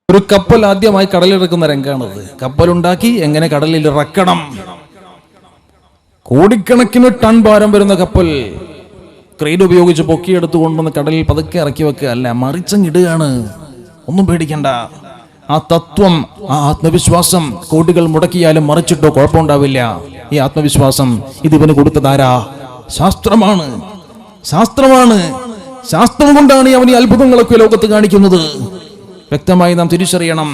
ഒരു കപ്പൽ ആദ്യമായി കടലിറക്കുന്ന രംഗാണത്. കപ്പലുണ്ടാക്കി എങ്ങനെ കടലിൽ ഇറക്കണം. കോടിക്കണക്കിന് ടൺ ഭാരം വരുന്ന കപ്പൽ ക്രെയിൻ ഉപയോഗിച്ച് പൊക്കിയെടുത്ത് കൊണ്ടുവന്ന് കടലിൽ പതുക്കെ ഇറക്കി വെക്കുക അല്ല, മറിച്ചങ്ങിടുകയാണ്. ഒന്നും പേടിക്കണ്ട. ആ തത്വം, ആ ആത്മവിശ്വാസം കോടികൾ മുടക്കിയാലും മറിച്ചിട്ടോ കുഴപ്പമുണ്ടാവില്ല. ഈ ആത്മവിശ്വാസം ഇതിവന് കൊടുത്തതാരാ? ശാസ്ത്രമാണ്. ശാസ്ത്രം കൊണ്ടാണ് അവൻ ഈ അത്ഭുതങ്ങളൊക്കെ ലോകത്ത് കാണിക്കുന്നത്. വ്യക്തമായി നാം തിരിച്ചറിയണം,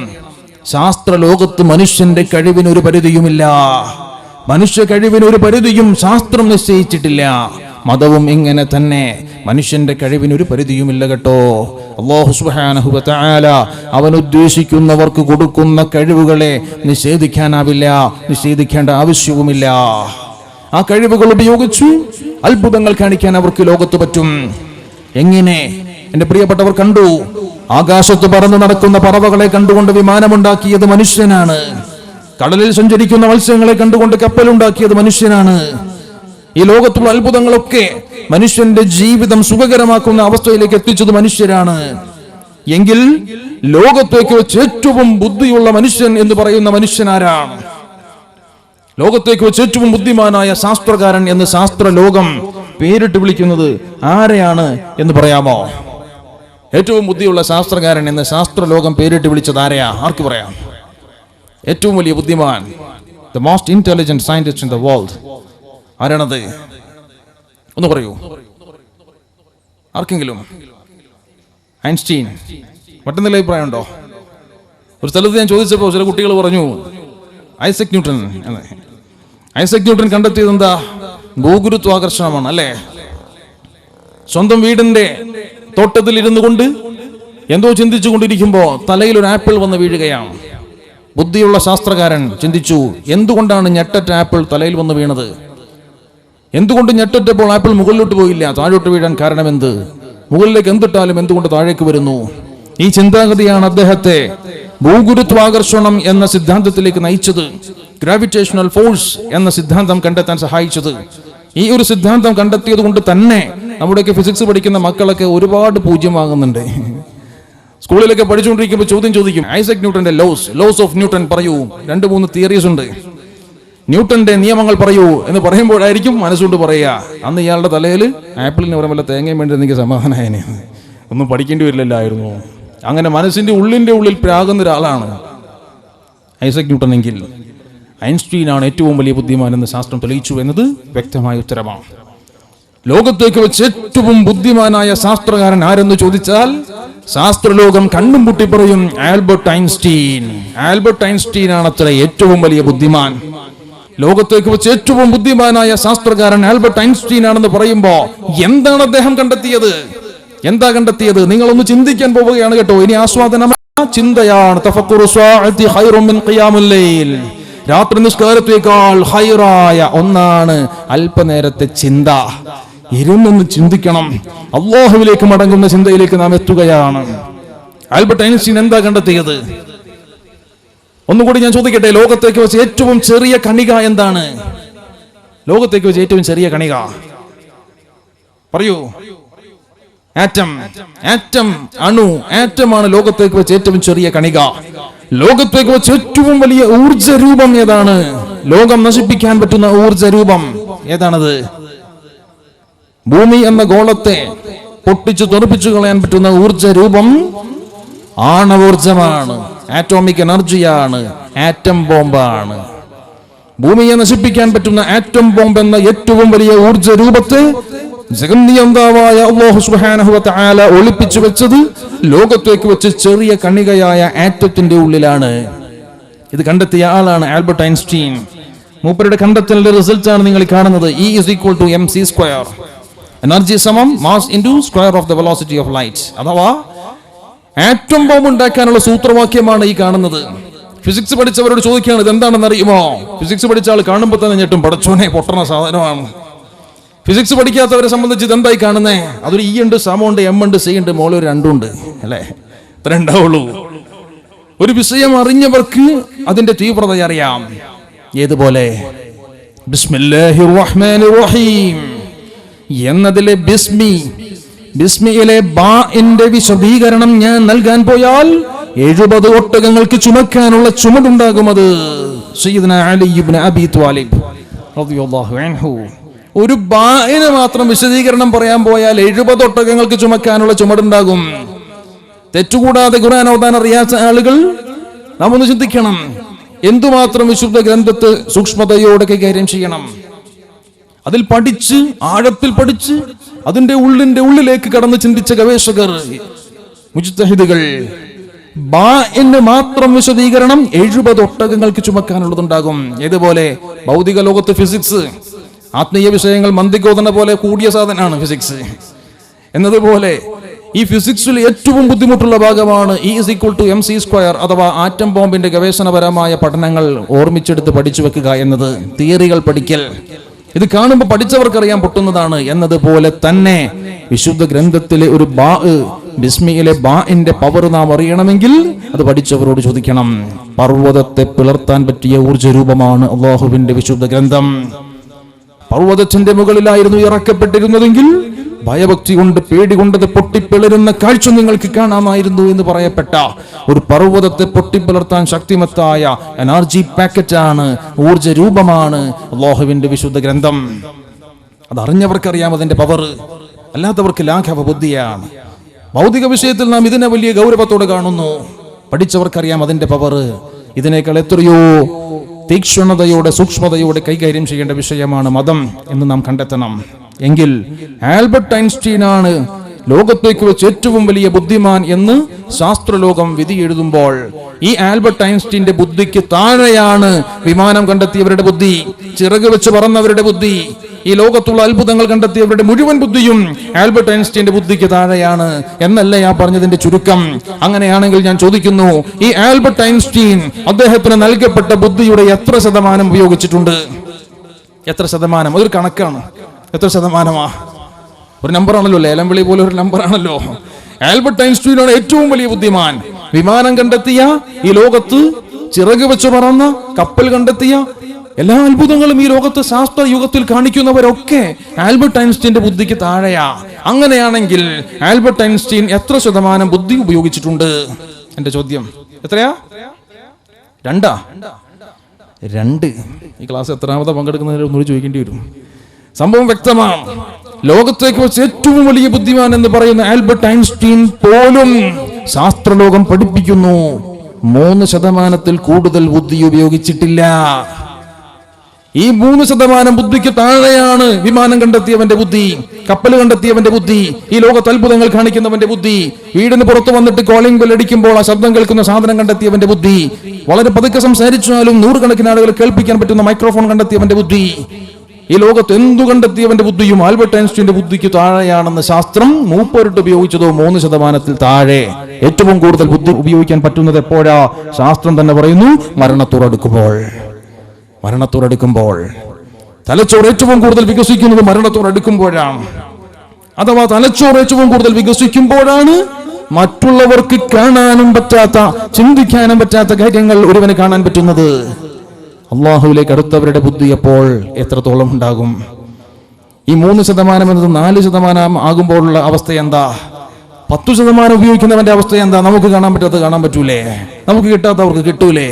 ശാസ്ത്ര ലോകത്ത് മനുഷ്യന്റെ കഴിവിനൊരു പരിധിയുമില്ല. മനുഷ്യ കഴിവിനൊരു പരിധിയും ശാസ്ത്രം നിശ്ചയിച്ചിട്ടില്ല. മതവും ഇങ്ങനെ തന്നെ, മനുഷ്യന്റെ കഴിവിനൊരു പരിധിയുമില്ല കേട്ടോ. അല്ലാഹു സുബ്ഹാനഹു വ തആല അവൻ ഉദ്ദേശിക്കുന്നവർക്ക് കൊടുക്കുന്ന കഴിവുകളെ നിഷേധിക്കാനാവില്ല, നിഷേധിക്കേണ്ട ആവശ്യവുമില്ല. ആ കഴിവുകൾ ഉപയോഗിച്ചു അത്ഭുതങ്ങൾ കാണിക്കാൻ അവർക്ക് ലോകത്ത് പറ്റും. എങ്ങനെ? എന്റെ പ്രിയപ്പെട്ടവർ കണ്ടു, ആകാശത്ത് പറന്നു നടക്കുന്ന പറവകളെ കണ്ടുകൊണ്ട് വിമാനമുണ്ടാക്കിയത് മനുഷ്യനാണ്. കടലിൽ സഞ്ചരിക്കുന്ന മത്സ്യങ്ങളെ കണ്ടുകൊണ്ട് കപ്പലുണ്ടാക്കിയത് മനുഷ്യനാണ്. ഈ ലോകത്തുള്ള അത്ഭുതങ്ങളൊക്കെ മനുഷ്യന്റെ ജീവിതം സുഖകരമാക്കുന്ന അവസ്ഥയിലേക്ക് എത്തിച്ചത് മനുഷ്യരാണ്. എങ്കിൽ ലോകത്തേക്ക് വെച്ച് ഏറ്റവും ബുദ്ധിയുള്ള മനുഷ്യൻ എന്ന് പറയുന്ന മനുഷ്യനാരാണ്? ലോകത്തേക്ക് വെച്ച് ഏറ്റവും ബുദ്ധിമാനായ ശാസ്ത്രകാരൻ എന്ന് ശാസ്ത്ര ലോകം പേരിട്ട് വിളിക്കുന്നത് ആരെയാണ് എന്ന് പറയാമോ? ഏറ്റവും ബുദ്ധിയുള്ള ശാസ്ത്രകാരൻ എന്ന് ശാസ്ത്ര ലോകം പേരിട്ട് വിളിച്ചത് ആരെയാ? ആർക്ക് പറയാം? ഏറ്റവും വലിയ ബുദ്ധിമാൻ, the most intelligent scientist in the world, ആരാണത്? ഒന്ന് പറയൂ, ആർക്കെങ്കിലും? ഐൻസ്റ്റീൻ. മറ്റെന്തെങ്കിലും അഭിപ്രായം ഉണ്ടോ? ഒരു സ്ഥലത്ത് ഞാൻ ചോദിച്ചപ്പോൾ ചില കുട്ടികൾ പറഞ്ഞു ഐസക് ന്യൂട്ടൻ. ഐസക് ന്യൂട്ടൻ കണ്ടെത്തിയത് എന്താ? ഭൂഗുരുത്വാകർഷണമാണ് അല്ലേ? സ്വന്തം വീടിന്റെ തോട്ടത്തിൽ ഇരുന്നു കൊണ്ട് എന്തോ ചിന്തിച്ചു കൊണ്ടിരിക്കുമ്പോ തലയിൽ ഒരു ആപ്പിൾ വന്ന് വീഴുകയാണ്. ബുദ്ധിയുള്ള ശാസ്ത്രകാരൻ ചിന്തിച്ചു, എന്തുകൊണ്ടാണ് ഞെട്ടറ്റ ആപ്പിൾ തലയിൽ വന്ന് വീണത്? എന്തുകൊണ്ട് ഞെട്ടറ്റപ്പോൾ ആപ്പിൾ മുകളിലോട്ട് പോയില്ല, താഴോട്ട് വീഴാൻ കാരണമെന്ത്? മുകളിലേക്ക് എന്തിട്ടാലും എന്തുകൊണ്ട് താഴേക്ക് വരുന്നു? ഈ ചിന്താഗതിയാണ് അദ്ദേഹത്തെ ഭൂഗുരുത്വാകർഷണം എന്ന സിദ്ധാന്തത്തിലേക്ക് നയിച്ചത്. ഗ്രാവിറ്റേഷണൽ ഫോഴ്സ് എന്ന സിദ്ധാന്തം കണ്ടെത്താൻ സഹായിച്ചത്. ഈ ഒരു സിദ്ധാന്തം കണ്ടെത്തിയത് കൊണ്ട് തന്നെ നമ്മുടെയൊക്കെ ഫിസിക്സ് പഠിക്കുന്ന മക്കളൊക്കെ ഒരുപാട് 0 വാങ്ങുന്നുണ്ട്. സ്കൂളിലൊക്കെ പഠിച്ചുകൊണ്ടിരിക്കുമ്പോൾ ചോദ്യം ചോദിക്കും, ഐസക് ന്യൂട്ടന്റെ ലോസ് ഓഫ് ന്യൂട്ടൻ പറയൂ. 2-3 തിയറീസ് ഉണ്ട്. ന്യൂട്ടന്റെ നിയമങ്ങൾ പറയൂ എന്ന് പറയുമ്പോഴായിരിക്കും മനസ്സുകൊണ്ട് പറയുക, അന്ന് ഇയാളുടെ തലയിൽ ആപ്പിളിന് പറയുമ്പോൾ തേങ്ങയും വേണ്ടി എനിക്ക് സമാധാനമായനെ, ഒന്നും പഠിക്കേണ്ടി വരില്ലായിരുന്നു. അങ്ങനെ മനസ്സിന്റെ ഉള്ളിൽ പ്രാകുന്ന ഒരാളാണ് ഐസക് ന്യൂട്ടൻ. എങ്കിൽ ഐൻസ്റ്റീനാണ് ഏറ്റവും വലിയ ബുദ്ധിമാൻ എന്ന് ശാസ്ത്രം തെളിയിച്ചു എന്നത് വ്യക്തമായ ഉത്തരമാണ്. ലോകത്തേക്ക് വെച്ച് ഏറ്റവും ബുദ്ധിമാനായ ശാസ്ത്രകാരൻ ആരെന്ന് ചോദിച്ചാൽ ശാസ്ത്രലോകം കണ്ണും പൂട്ടി പറയും ആൽബർട്ട് ഐൻസ്റ്റീൻ. ആൽബർട്ട് ഐൻസ്റ്റീൻ ആണ് അത്ര ഏറ്റവും വലിയ ബുദ്ധിമാൻ. ലോകത്തേക്ക് വെച്ച് ഏറ്റവും ബുദ്ധിമാനായ ശാസ്ത്രകാരൻ ആൽബർട്ട് ഐൻസ്റ്റീൻ ആണെന്ന് പറയുമ്പോ എന്താണ് അദ്ദേഹം കണ്ടെത്തിയത്? എന്താ കണ്ടെത്തിയത്? നിങ്ങളൊന്ന് ചിന്തിക്കാൻ പോവുകയാണ് കേട്ടോ. ഇനി ആസ്വാദനമായ ചിന്തയാണ്. തഫക്കുറു സ്വാഅത്തി ഖൈറും മിൻ ഖിയാമുൽ ലൈൽ. രാത്രി നിസ്കാരത്തേക്കാൾ ഹൈറായ ഒന്നാണ് അല്പനേരത്തെ ചിന്ത. ഇരുന്നൊന്ന് ചിന്തിക്കണം. അല്ലാഹുവിലേക്ക് മടങ്ങുന്ന ചിന്തയിലേക്ക് നാം എത്തുകയാണ്. ആൽബർട്ട് ഐൻസ്റ്റീൻ എന്താ കണ്ടെത്തിയത്? ഒന്നുകൂടി ഞാൻ ചോദിക്കട്ടെ, ലോകത്തേക്ക് വെച്ച് ഏറ്റവും ചെറിയ കണിക എന്താണ്? ലോകത്തേക്ക് വെച്ച് ഏറ്റവും ചെറിയ കണിക പറയൂ. ആറ്റം, അണു. ആറ്റമാണ് ലോകത്തേക്ക് വെച്ച് ഏറ്റവും ചെറിയ കണിക. ലോകത്തേക്ക് വെച്ച് ഏറ്റവും വലിയ ഊർജ രൂപം ഏതാണ്? ലോകം നശിപ്പിക്കാൻ പറ്റുന്ന ഊർജ രൂപം ഏതാണത്? ഭൂമി എന്ന ഗോളത്തെ പൊട്ടിച്ചു തെറിപ്പിച്ചു കളയാൻ പറ്റുന്ന ഊർജ രൂപം ആണവോർജമാണ്, ആറ്റോമിക് എനർജിയാണ്, ആറ്റം ബോംബാണ്. ഭൂമിയെ നശിപ്പിക്കാൻ പറ്റുന്ന ആറ്റം ബോംബ് എന്ന ഏറ്റവും വലിയ ഊർജ്ജ രൂപത്തെ ജഗന്നിയന്താവായ അല്ലാഹു സുബ്ഹാനഹു വ തആല ഒളിപ്പിച്ചു വെച്ചത് ലോകത്തേക്ക് വെച്ച് ചെറിയ കണികയായ ആറ്റത്തിന്റെ ഉള്ളിലാണ്. ഇത് കണ്ടെത്തിയ ആളാണ് ആൽബർട്ട് ഐൻസ്റ്റീൻ. മൂപ്പരുടെ കണ്ടെത്തലിന്റെ റിസൾട്ട് ആണ് നിങ്ങൾ കാണുന്നത്. E = mc². എനർജി സമം mass into square of the velocity of light. അഥവാ ആറ്റം ബോംബ് ഉണ്ടാക്കാനുള്ള സൂത്രവാക്യമാണ് ഈ കാണുന്നത്. ഫിസിക്സ് പഠിച്ചവരോട് ചോദിക്കുകയാണ് ഇതെന്താണെന്ന് അറിയുമോ? ഫിസിക്സ് പഠിച്ച ആൾ കാണുമ്പോൾ തന്നെ ഞെട്ടും, പടച്ചോനെ പൊട്ടണ സാധനമാണ്. ഫിസിക്സ് പഠിക്കാത്തവരെ സംബന്ധിച്ച് ഇതെന്തായി കാണുന്നേ? അതൊരു E ഉണ്ട്, സമമുണ്ട്, M ഉണ്ട്, C ഉണ്ട്, മോളൊരു 2 ഉണ്ട് അല്ലേ? ഇത്ര ഉണ്ടാവുള്ളൂ. ഒരു വിഷയം അറിഞ്ഞവർക്ക് അതിന്റെ തീവ്രത അറിയാം. ഏതുപോലെ ബിസ്മില്ലാഹിർ റഹ്മാനിർ റഹീം എന്നതിലെ ബിസ്മിയിലെ ബാഇന്റെ വിശദീകരണം ഞാൻ നൽകാൻ പോയാൽ 70 ഒട്ടകങ്ങൾക്ക് ചുമക്കാനുള്ള ചുമടുണ്ടാകും. അത് സയ്യിദുനാ അലി ഇബ്നു അബീ ത്വാലിബ് റളിയല്ലാഹു അൻഹു. ഒരു ബാഇന് മാത്രം വിശദീകരണം പറയാൻ പോയാൽ 70 ഒട്ടകങ്ങൾക്ക് ചുമക്കാനുള്ള ചുമടുണ്ടാകും. തെറ്റുകൂടാതെ ഖുർആൻ ഓതാൻ അറിയാത്ത ആളുകൾ നാം ഒന്ന് ചിന്തിക്കണം, എന്തുമാത്രം വിശുദ്ധ ഗ്രന്ഥത്തെ സൂക്ഷ്മതയോടെ കൈകാര്യം ചെയ്യണം. അതിൽ പഠിച്ച്, ആഴത്തിൽ പഠിച്ച്, അതിന്റെ ഉള്ളിലേക്ക് കടന്ന് ചിന്തിച്ച ഗവേഷകർ, മുജ്തഹിദുകൾ, ബാഇന് മാത്രം വിശദീകരണം 70 ഒട്ടകങ്ങൾക്ക് ചുമക്കാനുള്ളതുണ്ടാകും. ഏതുപോലെ ഭൗതിക ലോകത്ത് ഫിസിക്സ്, ആത്മീയ വിഷയങ്ങൾ മന്ദികോദന പോലെ കൂടിയ സാധനമാണ് ഫിസിക്സ് എന്നതുപോലെ ഈ ഫിസിക്സിൽ ഏറ്റവും ബുദ്ധിമുട്ടുള്ള ഭാഗമാണ് E = mc², അഥവാ ആറ്റം ബോംബിന്റെ ഗവേഷണപരമായ പഠനങ്ങൾ ഓർമ്മിച്ചെടുത്ത് പഠിച്ചു വെക്കുക എന്നത്, തിയറികൾ പഠിക്കൽ. ഇത് കാണുമ്പോൾ പഠിച്ചവർക്കറിയാൻ പൊട്ടുന്നതാണ്. എന്നതുപോലെ തന്നെ വിശുദ്ധ ഗ്രന്ഥത്തിലെ ഒരു ബിസ്മിയിലെ ബാഇന്റെ പവർ നാം അറിയണമെങ്കിൽ അത് പഠിച്ചവരോട് ചോദിക്കണം. പർവ്വതത്തെ പിളർത്താൻ പറ്റിയ ഊർജ്ജ രൂപമാണ് അല്ലാഹുവിന്റെ വിശുദ്ധ ഗ്രന്ഥം. പർവ്വതത്തിന്റെ മുകളിലായിരുന്നു ഇറക്കപ്പെട്ടിരുന്നതെങ്കിൽ ഭയഭക്തി കൊണ്ട്, പേടി കൊണ്ടത് പൊട്ടിപ്പിളരുന്ന കാഴ്ച നിങ്ങൾക്ക് കാണാമായിരുന്നു എന്ന് പറയപ്പെട്ട ഒരു പർവ്വതത്തെ പൊട്ടിപ്പിളർത്താൻ ശക്തിമത്തായ എനർജി പാക്കറ്റാണ്, ഊർജ്ജ രൂപമാണ് അല്ലാഹുവിന്റെ വിശുദ്ധ ഗ്രന്ഥം. അതറിഞ്ഞവർക്കറിയാം അതിന്റെ പവർ, അല്ലാത്തവർക്ക് ലാഘവ ബുദ്ധിയാണ്. ഭൗതിക വിഷയത്തിൽ നാം ഇതിനെ വലിയ ഗൗരവത്തോടെ കാണുന്നു. പഠിച്ചവർക്കറിയാം അതിന്റെ പവർ. ഇതിനേക്കാൾ എത്രയോ തീക്ഷ്ണതയോടെ, സൂക്ഷ്മതയോടെ കൈകാര്യം ചെയ്യേണ്ട വിഷയമാണ് മതം എന്ന് നാം കണ്ടെത്തണം. എങ്കിൽ ആൽബർട്ട് ഐൻസ്റ്റീൻ ആണ് ലോകത്തേക്ക് വെച്ച് ഏറ്റവും വലിയ ബുദ്ധിമാൻ എന്ന് ശാസ്ത്രലോകം വിധി എഴുതുമ്പോൾ, ഈ ആൽബർട്ട് ഐൻസ്റ്റീന്റെ ബുദ്ധിക്ക് താഴെയാണ് വിമാനം കണ്ടെത്തിയവരുടെ ബുദ്ധി, ചിറക് വെച്ച് പറന്നവരുടെ ബുദ്ധി, ഈ ലോകത്തുള്ള അത്ഭുതങ്ങൾ കണ്ടെത്തിയവരുടെ മുഴുവൻ ബുദ്ധിയും ആൽബർട്ട് ഐൻസ്റ്റീന്റെ ബുദ്ധിക്ക് താഴെയാണ് എന്നല്ല ഞാൻ പറഞ്ഞതിന്റെ ചുരുക്കം. അങ്ങനെയാണെങ്കിൽ ഞാൻ ചോദിക്കുന്നു, ഈ ആൽബർട്ട് ഐൻസ്റ്റീൻ അദ്ദേഹത്തിന് നൽകപ്പെട്ട ബുദ്ധിയുടെ എത്ര ശതമാനം ഉപയോഗിച്ചിട്ടുണ്ട്? എത്ര ശതമാനം? അതൊരു കണക്കാണ്. എത്ര ശതമാനമാ? ഒരു നമ്പറാണല്ലോ, ലേലം വിളി പോലെ ഒരു നമ്പറാണല്ലോ. ആൽബർട്ട് ഐൻസ്റ്റീനാണ് ഏറ്റവും വലിയ ബുദ്ധിമാൻ. വിമാനം കണ്ടെത്തിയ, ഈ ലോകത്ത് ചിറക് വെച്ച് പറന്ന കപ്പൽ കണ്ടെത്തിയ, എല്ലാ അത്ഭുതങ്ങളും ഈ ലോകത്ത് ശാസ്ത്ര യുഗത്തിൽ കാണിക്കുന്നവരൊക്കെ ആൽബർട്ട് ഐൻസ്റ്റീന്റെ ബുദ്ധിക്ക് താഴെയാ. അങ്ങനെയാണെങ്കിൽ ആൽബർട്ട് ഐൻസ്റ്റീൻ എത്ര ശതമാനം ബുദ്ധി ഉപയോഗിച്ചിട്ടുണ്ട്? എന്റെ ചോദ്യം എത്രയാ? 2. ഈ ക്ലാസ് എത്രാമത്തെ പങ്കെടുക്കുന്നതിൽ ഒന്നുകൂടി ചോദിക്കേണ്ടി വരും. സംഭവം വ്യക്തമാണ്. ലോകത്തേക്ക് വെച്ച് ഏറ്റവും വലിയ ബുദ്ധിമാൻ എന്ന് പറയുന്ന ആൽബർട്ട് ഐൻസ്റ്റീൻ പോലും ശാസ്ത്രലോകം പഠിപ്പിക്കുന്നു 3% കൂടുതൽ ബുദ്ധി ഉപയോഗിച്ചിട്ടില്ല. ഈ 3% ബുദ്ധിക്ക് താഴെയാണ് വിമാനം കണ്ടെത്തിയവന്റെ ബുദ്ധി, കപ്പൽ കണ്ടെത്തിയവന്റെ ബുദ്ധി, ഈ ലോകത്ത് അത്ഭുതങ്ങൾ കാണിക്കുന്നവന്റെ ബുദ്ധി, വീടിന് പുറത്തു വന്നിട്ട് കോളിംഗ് ബെൽ അടിക്കുമ്പോൾ ആ ശബ്ദം കേൾക്കുന്ന സാധനം കണ്ടെത്തിയവന്റെ ബുദ്ധി, വളരെ പതുക്കെ സംസാരിച്ചാലും 100 കണക്കിന് ആളുകൾ കേൾപ്പിക്കാൻ പറ്റുന്ന മൈക്രോഫോൺ കണ്ടെത്തിയവന്റെ ബുദ്ധി, ഈ ലോകത്ത് എന്തു കണ്ടെത്തിയവന്റെ ബുദ്ധിയും ആൽബർട്ട് ഐൻസ്റ്റീന്റെ ബുദ്ധിക്ക് താഴെയാണെന്ന് ശാസ്ത്രം മൂപ്പരിട്ട് ഉപയോഗിച്ചതോ 3% താഴെ. ഏറ്റവും കൂടുതൽ ബുദ്ധി ഉപയോഗിക്കാൻ പറ്റുന്നത് എപ്പോഴാ? ശാസ്ത്രം തന്നെ പറയുന്നു, മരണത്തോടടുക്കുമ്പോൾ. തലച്ചോറ് ഏറ്റവും കൂടുതൽ വികസിക്കുന്നത് മരണത്തോടടുക്കുമ്പോഴാണ്. അഥവാ തലച്ചോറ് ഏറ്റവും കൂടുതൽ വികസിക്കുമ്പോഴാണ് മറ്റുള്ളവർക്ക് കാണാനും പറ്റാത്ത, ചിന്തിക്കാനും പറ്റാത്ത കാര്യങ്ങൾ ഒരുവന് കാണാൻ പറ്റുന്നത്. അള്ളാഹുവിലേക്ക് അടുത്തവരുടെ ബുദ്ധി അപ്പോൾ എത്രത്തോളം ഉണ്ടാകും? ഈ 3% എന്നത് 4% ആകുമ്പോഴുള്ള അവസ്ഥ എന്താ? 10% ഉപയോഗിക്കുന്നവന്റെ അവസ്ഥ എന്താ? നമുക്ക് കാണാൻ പറ്റാത്ത കാണാൻ പറ്റൂലേ? നമുക്ക് കിട്ടാത്തവർക്ക് കിട്ടൂലേ?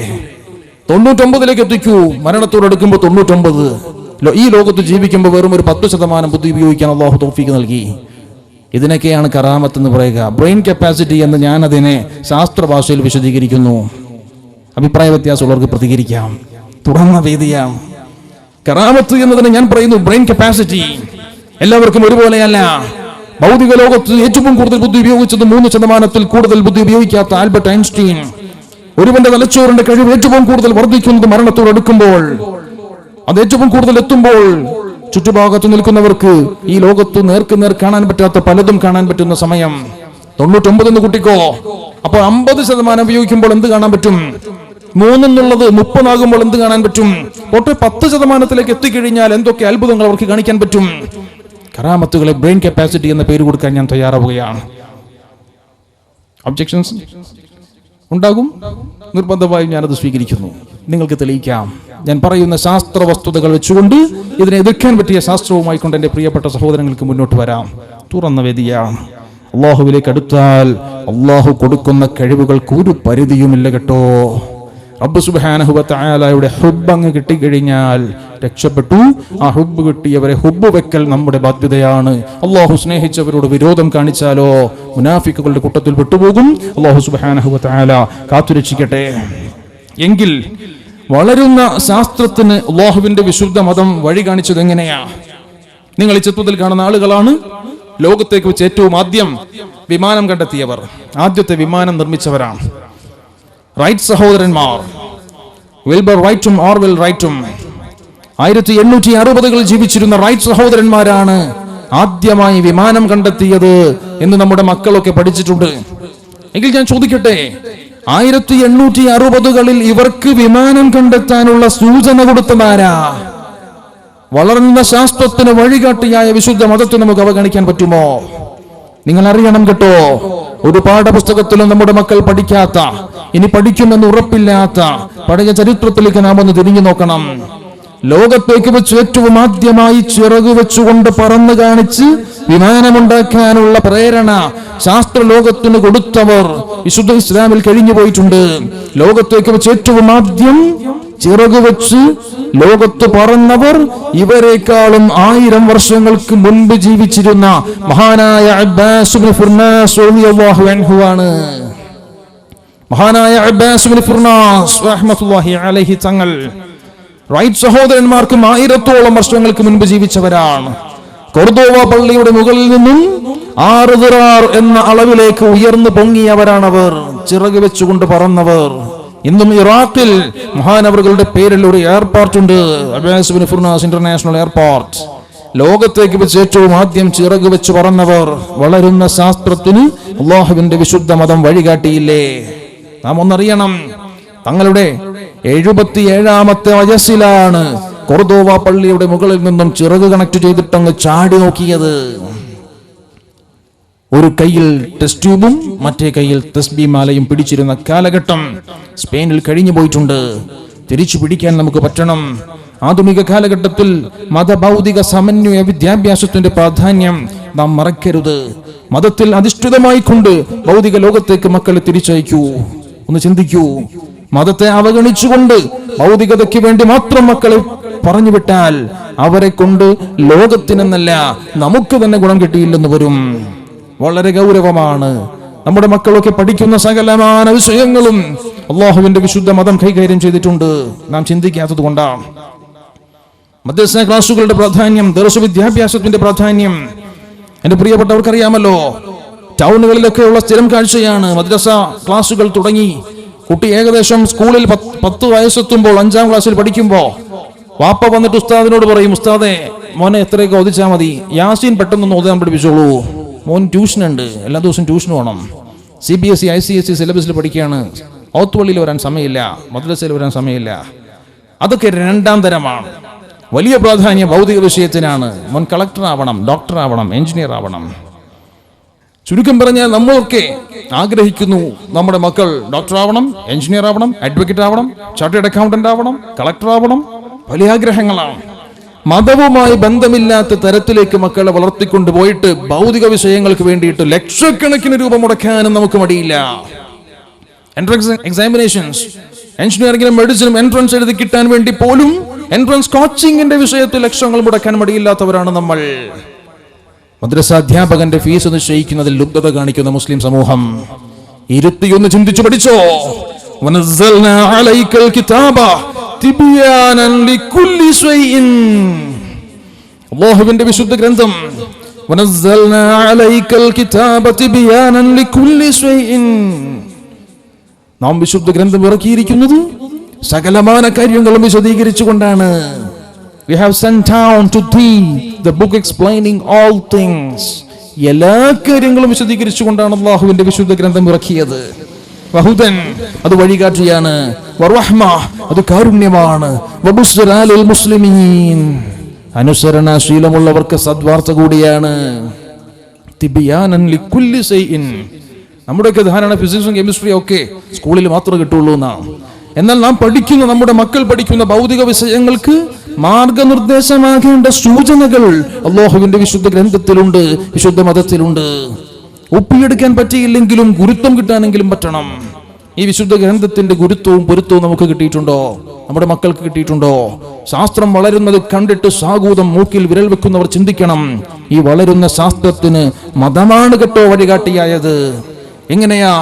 99 എത്തിക്കൂ. മരണത്തോടടുക്കുമ്പോൾ 99. ഈ ലോകത്ത് ജീവിക്കുമ്പോൾ വെറും ഒരു 10% ബുദ്ധി ഉപയോഗിക്കാൻ അള്ളാഹു തൗഫീഖ് നൽകി. ഇതിനൊക്കെയാണ് കറാമത്ത് എന്ന് പറയുക, ബ്രെയിൻ കപ്പാസിറ്റി എന്ന് ഞാൻ അതിനെ ശാസ്ത്ര ഭാഷയിൽ വിശദീകരിക്കുന്നു. അഭിപ്രായ വ്യത്യാസമുള്ളവർക്ക് പ്രതികരിക്കാം, തുറന്ന വേദിയാണ്. കറാമത്ത് എന്നതിന് ഞാൻ പറയുന്നു ബ്രെയിൻ കപ്പാസിറ്റി. എല്ലാവർക്കും ഒരുപോലെയല്ല. ഭൗതിക ലോകത്ത് ഏറ്റവും കൂടുതൽ ബുദ്ധി ഉപയോഗിച്ചത് 3% കൂടുതൽ ബുദ്ധി ഉപയോഗിക്കാത്ത ആൽബർട്ട് ഐൻസ്റ്റീൻ. ഒരുവന്റെ തലച്ചോറിന്റെ കഴിവ് ഏറ്റവും കൂടുതൽ വർദ്ധിക്കുന്നത് മരണത്തോടടുക്കുമ്പോൾ, അത് ഏറ്റവും കൂടുതൽ എത്തുമ്പോൾ ചുറ്റുഭാഗത്ത് നിൽക്കുന്നവർക്ക് ഈ ലോകത്ത് നേർക്കുനേർ കാണാൻ പറ്റാത്ത പലതും കാണാൻ പറ്റുന്ന സമയം 99 എന്ന് കൂട്ടിക്കോ. അപ്പോൾ 50% ഉപയോഗിക്കുമ്പോൾ എന്ത് കാണാൻ പറ്റും? 3 എന്നുള്ളത് 30 ആകുമ്പോൾ എന്ത് കാണാൻ പറ്റും? ഒട്ട് 10% എത്തിക്കഴിഞ്ഞാൽ എന്തൊക്കെ അത്ഭുതങ്ങൾ അവർക്ക് കാണിക്കാൻ പറ്റും? കറാമത്തുകളെ ബ്രെയിൻ കപ്പാസിറ്റി എന്ന പേര് കൊടുക്കാൻ ഞാൻ തയ്യാറാവുകയാണ്. ഒബ്ജക്ഷൻസ് ഉണ്ടാകും, നിർബന്ധമായും ഞാനത് സ്വീകരിക്കുന്നു. നിങ്ങൾക്ക് തെളിയിക്കാം. ഞാൻ പറയുന്ന ശാസ്ത്ര വസ്തുതകൾ വെച്ചുകൊണ്ട് ഇതിനെ എതിർക്കാൻ പറ്റിയ ശാസ്ത്രവുമായി കൊണ്ട് എൻ്റെ പ്രിയപ്പെട്ട സഹോദരങ്ങൾക്ക് മുന്നോട്ട് വരാം. തുറന്ന വേദിയാണ്. അള്ളാഹുവിലേക്ക് അടുത്താൽ അള്ളാഹു കൊടുക്കുന്ന കഴിവുകൾക്ക് ഒരു പരിധിയുമില്ല കേട്ടോ. റബ്ബ് സുബ്ഹാനഹു വ തആലയുടെ ഹുബ്ബ് അങ്ങ് കിട്ടിക്കഴിഞ്ഞാൽ രക്ഷപ്പെട്ടു. ആ ഹുബ്ബ് കിട്ടിയവരെ ഹുബ്ബ് വെക്കൽ നമ്മുടെ ബാധ്യതയാണ്. അള്ളാഹു സ്നേഹിച്ചവരോട് വിരോധം കാണിച്ചാലോ മുനാഫിക്കുകളുടെ കൂട്ടത്തിൽ പെട്ടുപോകും. അള്ളാഹു സുബ്ഹാനഹു വ തആല കാത്തുരക്ഷിക്കട്ടെ. എങ്കിൽ വളരുന്ന ശാസ്ത്രത്തിന് അള്ളാഹുവിന്റെ വിശുദ്ധ മതം വഴി കാണിച്ചത് എങ്ങനെയാ? നിങ്ങൾ ഈ ചിത്രത്തിൽ കാണുന്ന ആളുകളാണ് ലോകത്തേക്ക് വെച്ച് ഏറ്റവും ആദ്യം വിമാനം കണ്ടെത്തിയവർ. ആദ്യത്തെ വിമാനം നിർമ്മിച്ചവരാണ് റൈറ്റ് സഹോദരന്മാർ. വിൽബർ റൈറ്റും ഓർവെൽ റൈറ്റും 1860കളിൽ ജീവിച്ചിരുന്ന റൈറ്റ് സഹോദരന്മാരാണ് ആദ്യമായി വിമാനം കണ്ടെത്തിയത് എന്ന് നമ്മുടെ മക്കളൊക്കെ പഠിച്ചിട്ടുണ്ട്. എങ്കിൽ ഞാൻ ചോദിക്കട്ടെ, 1860കളിൽ ഇവർക്ക് വിമാനം കണ്ടെത്താനുള്ള സൂചന കൊടുത്തതാരാ? വളർന്ന ശാസ്ത്രത്തിന് വഴികാട്ടിയായ വിശുദ്ധ മതത്തെ നമുക്ക് അവഗണിക്കാൻ പറ്റുമോ? നിങ്ങൾ അറിയണം കേട്ടോ, ഒരു പാഠപുസ്തകത്തിലും നമ്മുടെ മക്കൾ പഠിക്കാത്ത, ഇനി പഠിക്കുമെന്ന് ഉറപ്പില്ലാത്ത പഴയ ചരിത്രത്തിലേക്ക് നാം ഒന്ന് തിരിഞ്ഞു നോക്കണം. ലോകത്തേക്ക് വെച്ച് ഏറ്റവും ആദ്യമായി ചിറകു വെച്ചുകൊണ്ട് പറന്നു കാണിച്ച് വിമാനമുണ്ടാക്കാനുള്ള പ്രേരണ ശാസ്ത്ര ലോകത്തിന് കൊടുത്തവർ വിശുദ്ധ ഇസ്ലാമിൽ കഴിഞ്ഞു പോയിട്ടുണ്ട്. ലോകത്തേക്ക് വെച്ച് ഏറ്റവും ആദ്യം ചിറകു വെച്ച് ലോകത്ത് പറന്നവർ ഇവരെക്കാളും 1000 വർഷങ്ങൾക്ക് മുൻപ് ജീവിച്ചിരുന്ന മഹാനായ അബ്ബാസ് ഇബ്നു ഫുർനാസ് റളിയല്ലാഹു അൻഹു ആണ്. മഹാനായ അബ്ബാസ് ഇബ്നു ഫുർനാസ് റഹ്മത്തുള്ളാഹി അലൈഹി തങ്ങൾ റൈറ്റ് സഹോദരന്മാർക്കും 1000ഓളം വർഷങ്ങൾക്ക് മുൻപ് ജീവിച്ചവരാണ്. കൊർദോവ പള്ളിയുടെ മുകളിൽ നിന്നും 6 ദിറാർ എന്ന അളവിലേക്ക് ഉയർന്നു പൊങ്ങിയവരാണവർ, ചിറക് വെച്ചുകൊണ്ട് പറന്നവർ. ഇന്നും ഇറാഖിൽ മഹാനവറുകളുടെ പേരിൽ ഒരു എയർപോർട്ട് ഉണ്ട്, അബ്ബാസ് ഇബ്നു ഫുർനാസ് ഇന്റർനാഷണൽ എയർപോർട്ട്. ലോകത്തേക്ക് വെച്ച് ഏറ്റവും ആദ്യം ചിറക് വെച്ച് പറന്നവർ. വളരുന്ന ശാസ്ത്രത്തിന് അള്ളാഹുവിന്റെ വിശുദ്ധ മതം വഴികാട്ടിയില്ലേ? നാം ഒന്നറിയണം, തങ്ങളുടെ 77ാമത്തെ വയസ്സിലാണ് കൊർദോവ പള്ളിയുടെ മുകളിൽ നിന്നും ചിറക് കണക്ട് ചെയ്തിട്ടങ്ങ് ചാടി നോക്കിയത്. ഒരു കയ്യിൽ ടെസ്റ്റ് ട്യൂബും മറ്റേ കയ്യിൽ തസ്ബീഹ് മാലയും പിടിച്ചിരുന്ന കാലഘട്ടം സ്പെയിനിൽ കഴിഞ്ഞു പോയിട്ടുണ്ട്. തിരിച്ചു പിടിക്കാൻ നമുക്ക് പറ്റണം. ആധുനിക കാലഘട്ടത്തിൽ മതഭൗതിക സമന്വയ വിദ്യാഭ്യാസത്തിന്റെ പ്രാധാന്യം നാം മറക്കരുത്. മതത്തിൽ അധിഷ്ഠിതമായി കൊണ്ട് ഭൗതിക ലോകത്തേക്ക് മക്കളെ തിരിച്ചയക്കൂ. ഒന്ന് ചിന്തിക്കൂ. മതത്തെ അവഗണിച്ചുകൊണ്ട് ഭൗതികതയ്ക്ക് വേണ്ടി മാത്രം മക്കളെ പറഞ്ഞു വിട്ടാൽ അവരെ കൊണ്ട് ലോകത്തിനെന്നല്ല നമുക്ക് തന്നെ ഗുണം കിട്ടിയില്ലെന്ന് വരും. വളരെ ഗൗരവമാണ്. നമ്മുടെ മക്കളൊക്കെ പഠിക്കുന്ന സകലമാന വിഷയങ്ങളും അള്ളാഹുവിന്റെ വിശുദ്ധ മതം കൈകാര്യം ചെയ്തിട്ടുണ്ട്. നാം ചിന്തിക്കാത്തത് കൊണ്ടാണ്. മദ്രസ ക്ലാസുകളുടെ പ്രാധാന്യം, ദർസ് വിദ്യാഭ്യാസത്തിന്റെ പ്രാധാന്യം എന്റെ പ്രിയപ്പെട്ടവർക്കറിയാമല്ലോ. ടൗണുകളിലൊക്കെയുള്ള സ്ഥിരം കാഴ്ചയാണ്. മദ്രസ ക്ലാസുകൾ തുടങ്ങി കുട്ടി ഏകദേശം സ്കൂളിൽ 10 വയസ്സെത്തുമ്പോൾ 5ാം ക്ലാസ്സിൽ പഠിക്കുമ്പോൾ വാപ്പ വന്നിട്ട് ഉസ്താദിനോട് പറയും, ഉസ്താദെ മോനെ എത്രയൊക്കെ ഓദിച്ചാൽ മതി, യാസീൻ പെട്ടെന്നൊന്ന് ഓതാൻ പഠിപ്പിച്ചോളൂ. മോൻ ട്യൂഷൻ ഉണ്ട്, എല്ലാ ദിവസവും ട്യൂഷൻ പോകണം. CBSE ICSE സിലബസിൽ പഠിക്കുകയാണ്. ഔത്തുപള്ളിയിൽ വരാൻ സമയമില്ല, മദ്രസയിൽ വരാൻ സമയമില്ല. അതൊക്കെ 2ാം തരമാണ്. വലിയ പ്രാധാന്യം ഭൗതിക വിഷയത്തിനാണ്. മോൻ കളക്ടർ ആവണം, ഡോക്ടർ ആവണം, എഞ്ചിനീയർ ആവണം. ചുരുക്കം പറഞ്ഞാൽ നമ്മളൊക്കെ ആഗ്രഹിക്കുന്നു നമ്മുടെ മക്കൾ ഡോക്ടർ ആവണം, എഞ്ചിനീയർ ആവണം, അഡ്വക്കേറ്റ് ആവണം, ചാർട്ടേഡ് അക്കൗണ്ടന്റ് ആവണം, കളക്ടർ ആവണം. വലിയ ആഗ്രഹങ്ങളാണ്. മതവുമായി ബന്ധമില്ലാത്ത തരത്തിലേക്ക് മക്കളെ വളർത്തിക്കൊണ്ട് പോയിട്ട് ഭൗതിക വിഷയങ്ങൾക്ക് വേണ്ടിയിട്ട് ലക്ഷക്കണക്കിന് രൂപ മുടക്കാനും നമുക്ക് മടിയില്ല. എൻട്രൻസ് എക്സാമിനേഷൻസ്, എഞ്ചിനീയറിംഗിനും മെഡിസിനും എൻട്രൻസ് എഴുതി കിട്ടാൻ വേണ്ടി പോലും എൻട്രൻസ് കോച്ചിങ്ങിന്റെ വിഷയത്തിൽ ലക്ഷങ്ങൾ മുടക്കാൻ മടിയില്ലാത്തവരാണ് നമ്മൾ. മദ്രസ അധ്യാപകന്റെ ഫീസ് നിശ്ചയിക്കുന്നതിൽ ലുബ്ധത കാണിക്കുന്ന മുസ്ലിം സമൂഹം. ഇരുത്തിയൊന്ന് ചിന്തിച്ചു പഠിച്ചോ. തിബിയാനൻ ലികുല്ലി ശൈഇൻ. അല്ലാഹുവിന്റെ വിശുദ്ധ ഗ്രന്ഥം വനസ്സൽനാ അലൈക്കൽ കിതാബ തിബിയാനൻ ലികുല്ലി ശൈഇൻ. നാം വിശുദ്ധ ഗ്രന്ഥം ഇറക്കിയിരിക്കുന്നത് സകലമാന കാര്യങ്ങളും വിശദീകരിച്ചുകൊണ്ടാണ്. We have sent down to thee the book explaining all things. എല്ലാ കാര്യങ്ങളും വിശദീകരിച്ചുകൊണ്ടാണ് അല്ലാഹുവിന്റെ വിശുദ്ധ ഗ്രന്ഥം ഇറക്കിയത്. വഹുദൻ, അത് വഴികാട്ടിയാണ്. വറഹ്മ, അത് കാരുണ്യമാണ്. വബുശ്റാ ലിൽ മുസ്ലിമീൻ, അനുസരണാശീലമുള്ളവർക്ക് സദ്വാർത്ത കൂടിയാണ്. തിബിയാനൻ ലികുല്ലി ശൈഇൻ. നമ്മുടെയൊക്കെ ധാരണ ഫിസിക്സും കെമിസ്ട്രിയും ഒക്കെ സ്കൂളിൽ മാത്രമേ കിട്ടുള്ളൂ എന്നാണ്. എന്നാൽ നാം പഠിക്കുന്ന, നമ്മുടെ മക്കൾ പഠിക്കുന്ന ഭൗതിക വിഷയങ്ങൾക്ക് മാർഗനിർദ്ദേശമാകേണ്ട സൂചനകൾ അല്ലാഹുവിന്റെ വിശുദ്ധ ഗ്രന്ഥത്തിലുണ്ട്, വിശുദ്ധ മതത്തിലുണ്ട്. ഒപ്പിയെടുക്കാൻ പറ്റിയില്ലെങ്കിലും ഗുരുത്വം കിട്ടാനെങ്കിലും പറ്റണം. ഈ വിശുദ്ധ ഗ്രന്ഥത്തിന്റെ ഗുരുത്വവും പൊരുത്തവും നമുക്ക് കിട്ടിയിട്ടുണ്ടോ? നമ്മുടെ മക്കൾക്ക് കിട്ടിയിട്ടുണ്ടോ? ശാസ്ത്രം വളരുന്നത് കണ്ടിട്ട് സാഗൂതം മൂക്കിൽ വിരൽ വെക്കുന്നവർ ചിന്തിക്കണം, ഈ വളരുന്ന ശാസ്ത്രത്തിന് മതമാണ് കേട്ടോ വഴികാട്ടിയായത്. എങ്ങനെയാ?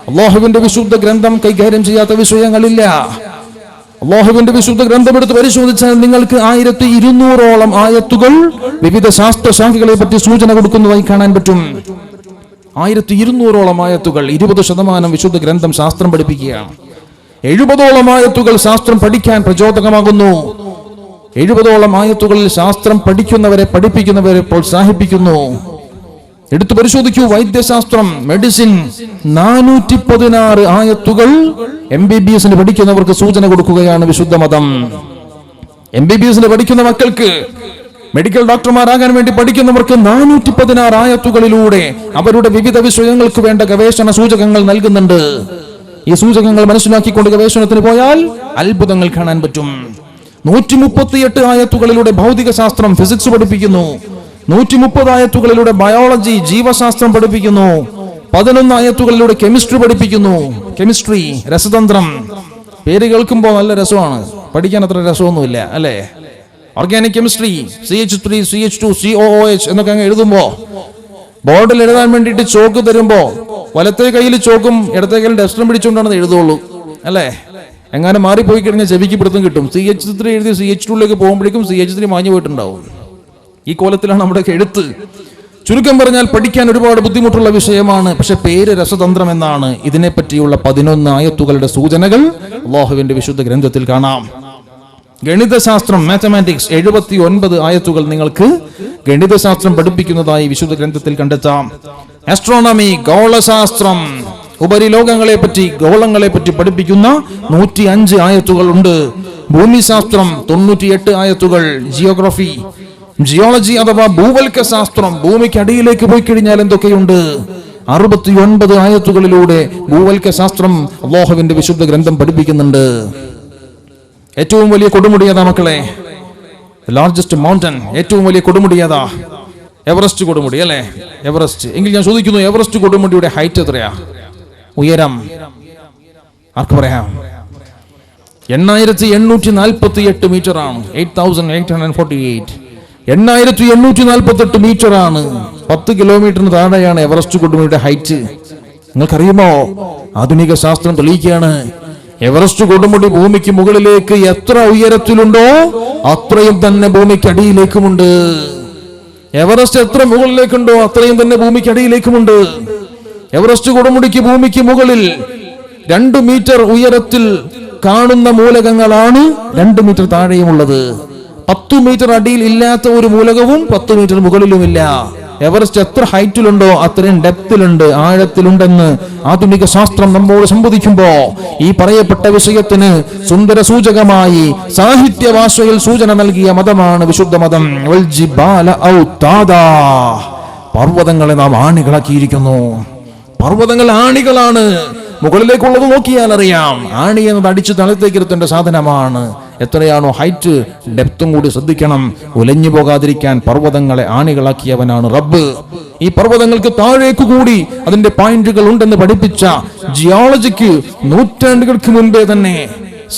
അല്ലാഹുവിന്റെ വിശുദ്ധ ഗ്രന്ഥം കൈകാര്യം ചെയ്യാത്ത വിഷയങ്ങളില്ല. അല്ലാഹുവിന്റെ വിശുദ്ധ ഗ്രന്ഥം എടുത്ത് പരിശോധിച്ചാൽ നിങ്ങൾക്ക് 1200ഓളം ആയത്തുകൾ വിവിധ ശാസ്ത്രശാഖകളെ പറ്റി സൂചന കൊടുക്കുന്നതായി കാണാൻ പറ്റും. 1200ഓളം ആയത്തുകൾ, 20% വിശുദ്ധ ഗ്രന്ഥം ശാസ്ത്രം പഠിപ്പിക്കുകയാണ്. 70ഓളം ആയത്തുകൾ ശാസ്ത്രം പഠിക്കാൻ പ്രചോദകമാകുന്നു. 70ഓളം ആയത്തുകളിൽ ശാസ്ത്രം പഠിക്കുന്നവരെ, പഠിപ്പിക്കുന്നവരെ പ്രോത്സാഹിപ്പിക്കുന്നു. എടുത്തു പരിശോധിക്കൂ, വൈദ്യശാസ്ത്രം, മെഡിസിൻ, 416 ആയത്തുകൾ MBBS പഠിക്കുന്നവർക്ക് സൂചന കൊടുക്കുകയാണ് വിശുദ്ധ മതം. MBBS പഠിക്കുന്ന മക്കൾക്ക്, മെഡിക്കൽ ഡോക്ടർമാരാകാൻ വേണ്ടി പഠിക്കുന്നവർക്ക് 416 ആയത്തുകളിലൂടെ അവരുടെ വിവിധ വിഷയങ്ങൾക്ക് വേണ്ട ഗവേഷണ സൂചകങ്ങൾ നൽകുന്നുണ്ട്. ഈ സൂചകങ്ങൾ മനസ്സിലാക്കിക്കൊണ്ട് ഗവേഷണത്തിന് പോയാൽ അത്ഭുതങ്ങൾ കാണാൻ പറ്റും. 138 ആയത്തുകളിലൂടെ ഭൗതിക ശാസ്ത്രം, ഫിസിക്സ് പഠിപ്പിക്കുന്നു. 130 ആയത്തുകളിലൂടെ ബയോളജി, ജീവശാസ്ത്രം പഠിപ്പിക്കുന്നു. 11 ആയത്തുകളിലൂടെ കെമിസ്ട്രി പഠിപ്പിക്കുന്നു. കെമിസ്ട്രി, രസതന്ത്രം, പേര് കേൾക്കുമ്പോൾ നല്ല രസമാണ്, പഠിക്കാൻ അത്ര രസമൊന്നുമില്ല അല്ലേ? Organic chemistry, CH3 CH2 COOH എന്നൊക്കെ അങ്ങ് എഴുതുമ്പോ, ബോർഡിൽ എഴുതാൻ വേണ്ടിയിട്ട് ചോക്ക് തരുമ്പോ വലത്തെ കയ്യിൽ ചോക്കും ഇടത്തെ കയ്യിൽ ഡസ്റ്ററും പിടിച്ചുകൊണ്ടാണ് എഴുതുള്ളൂ അല്ലേ? എങ്ങനെ മാറിപ്പോയി കഴിഞ്ഞാൽ ചെവിക്ക് പിടുത്തം കിട്ടും. CH3 എഴുതി CH2ലേക്ക് പോകുമ്പോഴേക്കും CH3 മാഞ്ഞു പോയിട്ടുണ്ടാവും. ഈ കോലത്തിലാണ് നമ്മുടെ എഴുത്ത്. ചുരുക്കം പറഞ്ഞാൽ പഠിക്കാൻ ഒരുപാട് ബുദ്ധിമുട്ടുള്ള വിഷയമാണ്. പക്ഷെ പേര് രസതന്ത്രം എന്നാണ്. ഇതിനെപ്പറ്റിയുള്ള 11 ആയത്തുകളുടെ സൂചനകൾ അല്ലാഹുവിന്റെ വിശുദ്ധ ഗ്രന്ഥത്തിൽ കാണാം. ഗണിതശാസ്ത്രം, മാത്തമാറ്റിക്സ്, 79 ആയത്തുകൾ നിങ്ങൾക്ക് ഗണിതശാസ്ത്രം പഠിപ്പിക്കുന്നതായി വിശുദ്ധ ഗ്രന്ഥത്തിൽ കണ്ടെത്താം. ആസ്ട്രോണമി, ഗോളശാസ്ത്രം, ഉപരിലോകങ്ങളെ പറ്റി, ഗോളങ്ങളെ പറ്റി പഠിപ്പിക്കുന്ന 105 ആയത്തുകൾ ഉണ്ട്. ഭൂമിശാസ്ത്രം, 98 ആയത്തുകൾ. ജിയോഗ്രഫി, ജിയോളജി അഥവാ ഭൂവൽക്ക ശാസ്ത്രം, ഭൂമിക്ക് അടിയിലേക്ക് പോയി കഴിഞ്ഞാൽ എന്തൊക്കെയുണ്ട്, 69 ആയത്തുകളിലൂടെ ഭൂവൽക്ക ശാസ്ത്രം അല്ലാഹുവിന്റെ വിശുദ്ധ ഗ്രന്ഥം പഠിപ്പിക്കുന്നുണ്ട്. ഏറ്റവും വലിയ കൊടുമുടിയതാ മക്കളെ? ലാർജസ്റ്റ് മൗണ്ടൻ, ഏറ്റവും വലിയ കൊടുമുടിയതാ? എവറസ്റ്റ് കൊടുമുടി അല്ലേ? എവറസ്റ്റ്. എങ്കിൽ ഞാൻ ചോദിക്കുന്നു, എവറസ്റ്റ് കൊടുമുടിയുടെ ഹൈറ്റ് എത്രയാ, ഉയരം? ആർക്ക് പറയാം? 8848 മീറ്റർ ആണ്. 8848 8848 മീറ്റർ ആണ്. 10 കിലോമീറ്ററിന് താഴെയാണ് എവറസ്റ്റ് കൊടുമുടിയുടെ ഹൈറ്റ്. നിങ്ങൾക്കറിയുമോ, ആധുനിക ശാസ്ത്രം തെളിയിക്കുകയാണ്, എവറസ്റ്റ് കൊടുമുടി ഭൂമിക്ക് മുകളിലേക്ക് എത്ര ഉയരത്തിലുണ്ടോ അത്രയും തന്നെ ഭൂമിക്ക് അടിയിലേക്കുമുണ്ട്. എവറസ്റ്റ് എത്ര മുകളിലേക്കുണ്ടോ അത്രയും തന്നെ ഭൂമിക്ക് അടിയിലേക്കുമുണ്ട്. എവറസ്റ്റ് കൊടുമുടിക്ക് ഭൂമിക്ക് മുകളിൽ 2 മീറ്റർ ഉയരത്തിൽ കാണുന്ന മൂലകങ്ങളാണ് 2 മീറ്റർ താഴെയുമുള്ളത്. 10 മീറ്റർ അടിയിൽ ഇല്ലാത്ത ഒരു മൂലകവും 10 മീറ്റർ മുകളിലുമില്ല. എവറസ്റ്റ് എത്ര ഹൈറ്റിലുണ്ടോ അത്രയും ഡെപ്തിലുണ്ട്, ആഴത്തിലുണ്ടെന്ന് ആധുനിക ശാസ്ത്രം നമ്മോട് സംവദിക്കുമ്പോ ഈ പറയപ്പെട്ട വിഷയത്തിന് സുന്ദര സൂചകമായി സാഹിത്യ ഭാഷയിൽ സൂചന നൽകിയ മതമാണ് വിശുദ്ധ മതം. പർവ്വതങ്ങളെ നാം ആണികളാക്കിയിരിക്കുന്നു. പർവ്വതങ്ങൾ ആണികളാണ്. മുകളിലേക്കുള്ളത് നോക്കിയാൽ അറിയാം, ആണി എന്നത് അടിച്ച് തലത്തേക്ക് ഇരുത്തേണ്ട സാധനമാണ്. എത്രയാണോ ഹൈറ്റ്, ഡെപ്തും കൂടി ശ്രദ്ധിക്കണം. ഉലഞ്ഞു പോകാതിരിക്കാൻ പർവ്വതങ്ങളെ ആണികളാക്കിയവനാണ് റബ്ബ്. ഈ പർവ്വതങ്ങൾക്ക് താഴേക്ക് കൂടി അതിന്റെ പോയിന്റുകൾ ഉണ്ടെന്ന് പഠിപ്പിച്ച ജിയോളജിക്ക് നൂറ്റാണ്ടുകൾക്ക് മുൻപേ തന്നെ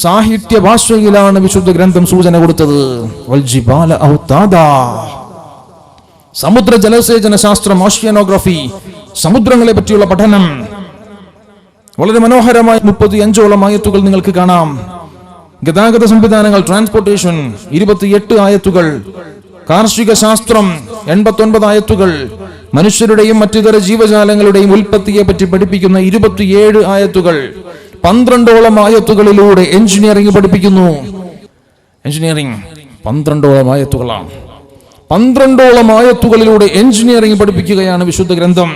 സാഹിത്യ ഭാഷയിലാണ് വിശുദ്ധ ഗ്രന്ഥം സൂചന കൊടുത്തത്. സമുദ്ര ജലസേചന ശാസ്ത്രം, ഓഷ്യാനോഗ്രഫി, സമുദ്രങ്ങളെ പറ്റിയുള്ള പഠനം, വളരെ മനോഹരമായ 35ഓളം ആയത്തുകൾ നിങ്ങൾക്ക് കാണാം. ഗതാഗത സംവിധാനങ്ങൾ, ട്രാൻസ്പോർട്ടേഷൻ 28 ആയത്തുകൾ, കാർഷിക ശാസ്ത്രം 89 ആയത്തുകൾ, മനുഷ്യരുടെയും മറ്റിതര ജീവജാലങ്ങളുടെയും ഉൽപ്പത്തിയെ പറ്റി പഠിപ്പിക്കുന്ന 27 ആയത്തുകൾ, 12ഓളം ആയത്തുകളിലൂടെ എഞ്ചിനീയറിംഗ് പഠിപ്പിക്കുന്നു. എഞ്ചിനീയറിംഗ് 12ഓളം ആയത്തുകളാണ്. 12ഓളം ആയത്തുകളിലൂടെ എഞ്ചിനീയറിംഗ് പഠിപ്പിക്കുകയാണ് വിശുദ്ധ ഗ്രന്ഥം.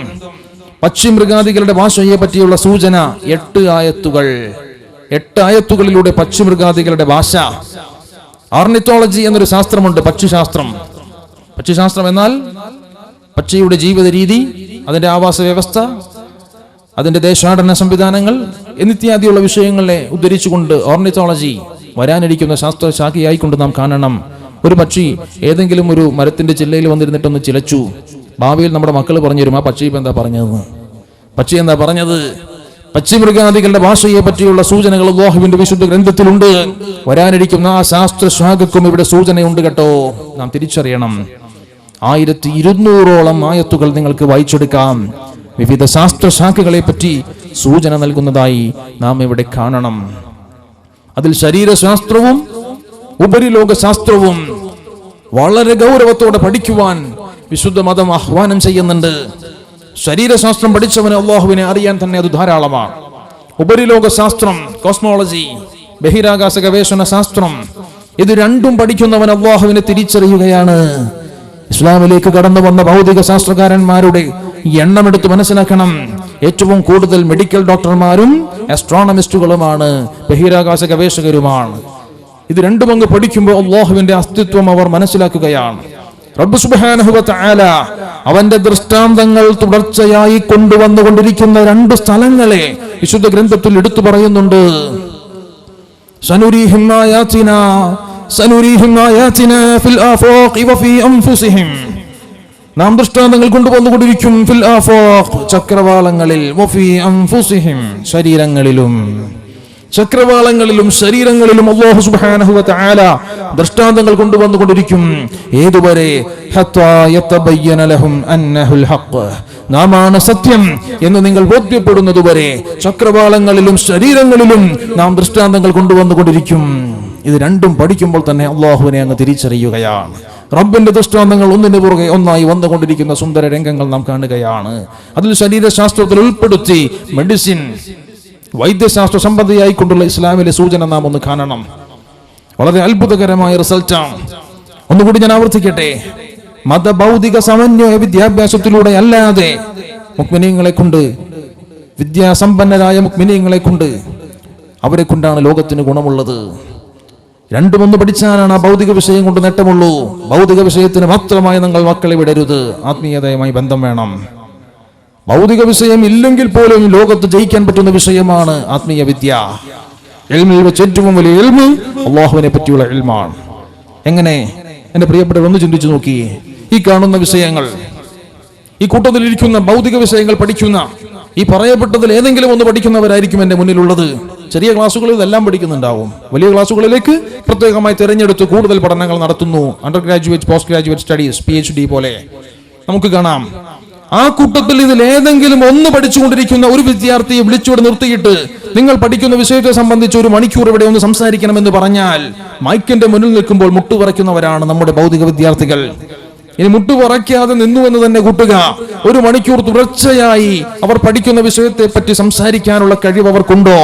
പക്ഷിമൃഗാദികളുടെ ഭാഷയെ പറ്റിയുള്ള സൂചന 8 ആയത്തുകൾ. 8 ആയത്തുകളിലൂടെ പക്ഷിമൃഗാദികളുടെ ഭാഷ. ഓർണിത്തോളജി എന്നൊരു ശാസ്ത്രമുണ്ട്, പക്ഷിശാസ്ത്രം. പക്ഷിശാസ്ത്രം എന്നാൽ പക്ഷിയുടെ ജീവിത രീതി, അതിന്റെ ആവാസ വ്യവസ്ഥ, അതിന്റെ ദേശാടന സംവിധാനങ്ങൾ എന്നിത്യാദിയുള്ള വിഷയങ്ങളെ ഉദ്ധരിച്ചുകൊണ്ട് ഓർണിത്തോളജി വരാനിരിക്കുന്ന ശാസ്ത്ര ശാഖയായിക്കൊണ്ട് നാം കാണണം. ഒരു പക്ഷി ഏതെങ്കിലും ഒരു മരത്തിന്റെ ചില്ലയിൽ വന്നിരുന്നിട്ടൊന്ന് ചിലച്ചു. ഭാവിയിൽ നമ്മുടെ മക്കൾ പറഞ്ഞു തരും, ആ പക്ഷി ഇപ്പം എന്താ പറഞ്ഞത്, പക്ഷി എന്താ പറഞ്ഞത്. പക്ഷിമൃഗാദികളുടെ ഭാഷയെ പറ്റിയുള്ള സൂചനകൾ അല്ലാഹുവിന്റെ വിശുദ്ധ ഗ്രന്ഥത്തിലുണ്ട്. വരാനിരിക്കുന്ന ആ ശാസ്ത്ര ശാഖക്കും ഇവിടെ സൂചനയുണ്ട് കേട്ടോ. നാം തിരിച്ചറിയണം. 1200ഓളം ആയത്തുകൾ നിങ്ങൾക്ക് വായിച്ചെടുക്കാം. വിവിധ ശാസ്ത്ര ശാഖകളെ പറ്റി സൂചന നൽകുന്നതായി നാം ഇവിടെ കാണണം. അതിൽ ശരീരശാസ്ത്രവും ഉപരിലോക ശാസ്ത്രവും വളരെ ഗൗരവത്തോടെ പഠിക്കുവാൻ വിശുദ്ധ മതം ആഹ്വാനം ചെയ്യുന്നുണ്ട്. ശരീരശാസ്ത്രം പഠിച്ചവന് അല്ലാഹുവിനെ അറിയാൻ തന്നെ അത് ധാരാളമാണ്. ഉപരിലോക ശാസ്ത്രം, കോസ്മോളജി, ബഹിരാകാശ ഗവേഷണ ശാസ്ത്രം, ഇത് രണ്ടും പഠിക്കുന്നവൻ അല്ലാഹുവിനെ തിരിച്ചറിയുകയാണ്. ഇസ്ലാമിലേക്ക് കടന്നു വന്ന ഭൗതിക ശാസ്ത്രകാരന്മാരുടെ എണ്ണമെടുത്ത് മനസ്സിലാക്കണം. ഏറ്റവും കൂടുതൽ മെഡിക്കൽ ഡോക്ടർമാരും ആസ്ട്രോണമിസ്റ്റുകളുമാണ്, ബഹിരാകാശ ഗവേഷകരുമാണ്. ഇത് രണ്ടും അങ്ങ് പഠിക്കുമ്പോൾ അല്ലാഹുവിന്റെ അസ്തിത്വം അവർ മനസ്സിലാക്കുകയാണ്. റബ്ബ് സുബ്ഹാനഹു വ തആല അവന്റെ ദൃഷ്ടാന്തങ്ങൾ തുടർച്ചയായി കൊണ്ടുവന്നുകൊണ്ടിരിക്കുന്ന 2 സ്ഥലങ്ങളെ വിശുദ്ധ ഗ്രന്ഥത്തിൽ എടുത്തു പറയുന്നുണ്ട്. സനുരീഹിം ആയാതിനാ ഫിൽ ആഫാഖി വഫീ അൻഫുസിഹിം. നാം ദൃഷ്ടാന്തങ്ങൾ കൊണ്ടുവന്നുകൊണ്ടിരിക്കും. ഫിൽ ആഫാഖ്, ചക്രവാളങ്ങളിൽ, വഫീ അൻഫുസിഹിം, ശരീരങ്ങളിലും. ചക്രവാളങ്ങളിലും ശരീരങ്ങളിലും അല്ലാഹു സുബ്ഹാനഹു വ തആല ദൃഷ്ടാന്തങ്ങൾ കൊണ്ടുവന്നുകൊണ്ടിരിക്കും. ഏതുവരെ? ഹത്താ യതബയ്യന ലഹും അന്നഹുൽ ഹഖ്, നാമാണ് സത്യം എന്ന് നിങ്ങൾ ബോധ്യപ്പെടുന്നതുവരെ ചക്രവാളങ്ങളിലും ശരീരങ്ങളിലും നാം ദൃഷ്ടാന്തങ്ങൾ കൊണ്ടുവന്നുകൊണ്ടിരിക്കും. ഇത് രണ്ടും പഠിക്കുമ്പോൾ തന്നെ അല്ലാഹുവിനെ അങ്ങ് തിരിച്ചറിയുകയാണ്. റബ്ബിന്റെ ദൃഷ്ടാന്തങ്ങൾ ഒന്നിനു പുറകെ ഒന്നായി വന്നുകൊണ്ടിരിക്കുന്ന സുന്ദര രംഗങ്ങൾ നാം കാണുകയാണ്. അതിൽ ശരീരശാസ്ത്രത്തിൽ ഉൾപ്പെടുത്തി മെഡിസിൻ, വൈദ്യശാസ്ത്ര സംബന്ധിയായിക്കൊണ്ടുള്ള ഇസ്ലാമിലെ സൂചന നാം ഒന്ന് കാണണം. വളരെ അത്ഭുതകരമായ റിസൾട്ടാണ്. ഒന്നുകൂടി ഞാൻ ആവർത്തിക്കട്ടെ. മതഭൗതിക സമന്വയ വിദ്യാഭ്യാസത്തിലൂടെ അല്ലാതെ മുഅ്മിനീങ്ങളെ കൊണ്ട്, വിദ്യാസമ്പന്നരായ മുഅ്മിനീങ്ങളെ കൊണ്ട്, അവരെ കൊണ്ടാണ് ലോകത്തിന് ഗുണമുള്ളത്. രണ്ടുമൊന്ന് പഠിച്ചാലാണ് ആ ഭൗതിക വിഷയം കൊണ്ട് നേട്ടമുള്ളൂ. ഭൗതിക വിഷയത്തിന് മാത്രമായി നിങ്ങൾ മക്കളെ വിടരുത്. ആത്മീയതയുമായി ബന്ധം വേണം. ഭൗതിക വിഷയം ഇല്ലെങ്കിൽ പോലും ലോകത്ത് ജയിക്കാൻ പറ്റുന്ന വിഷയമാണ് ആത്മീയ വിദ്യ. ഇൽമിൽ വെച്ച് ഏറ്റവും വലിയ ഇൽമ് അല്ലാഹുവിനെ പറ്റിയുള്ള ഇൽമാണ്. എങ്ങനെ? എന്റെ പ്രിയപ്പെട്ടവർ ഒന്ന് ചിന്തിച്ചു നോക്കി. ഈ കാണുന്ന വിഷയങ്ങൾ, ഈ കൂട്ടത്തിലിരിക്കുന്ന ഭൗതിക വിഷയങ്ങൾ പഠിക്കുന്ന, ഈ പറയപ്പെട്ടതിൽ ഏതെങ്കിലും ഒന്ന് പഠിക്കുന്നവരായിരിക്കും എന്റെ മുന്നിലുള്ളത്. ചെറിയ ക്ലാസ്സുകളിൽ ഇതെല്ലാം പഠിക്കുന്നുണ്ടാവും. വലിയ ക്ലാസ്സുകളിലേക്ക് പ്രത്യേകമായി തിരഞ്ഞെടുത്ത് കൂടുതൽ പഠനങ്ങൾ നടത്തുന്നു. Under graduate, post graduate studies, PhD പോലെ നമുക്ക് കാണാം. ആ കൂട്ടത്തിൽ ഇതിൽ ഏതെങ്കിലും ഒന്ന് പഠിച്ചുകൊണ്ടിരിക്കുന്ന ഒരു വിദ്യാർത്ഥിയെ വിളിച്ചുകൊണ്ട് നിർത്തിയിട്ട് നിങ്ങൾ പഠിക്കുന്ന വിഷയത്തെ സംബന്ധിച്ച് 1 മണിക്കൂർ ഇവിടെ ഒന്ന് സംസാരിക്കണമെന്ന് പറഞ്ഞാൽ മൈക്കിന്റെ മുന്നിൽ നിൽക്കുമ്പോൾ മുട്ടുപറയ്ക്കുന്നവരാണ് നമ്മുടെ ഭൗതിക വിദ്യാർത്ഥികൾ. ഇനി മുട്ടുപറയ്ക്കാതെ നിന്നു എന്ന് തന്നെ കൂട്ടുക. 1 മണിക്കൂർ തുടർച്ചയായി അവർ പഠിക്കുന്ന വിഷയത്തെ പറ്റി സംസാരിക്കാനുള്ള കഴിവ് അവർക്കുണ്ടോ?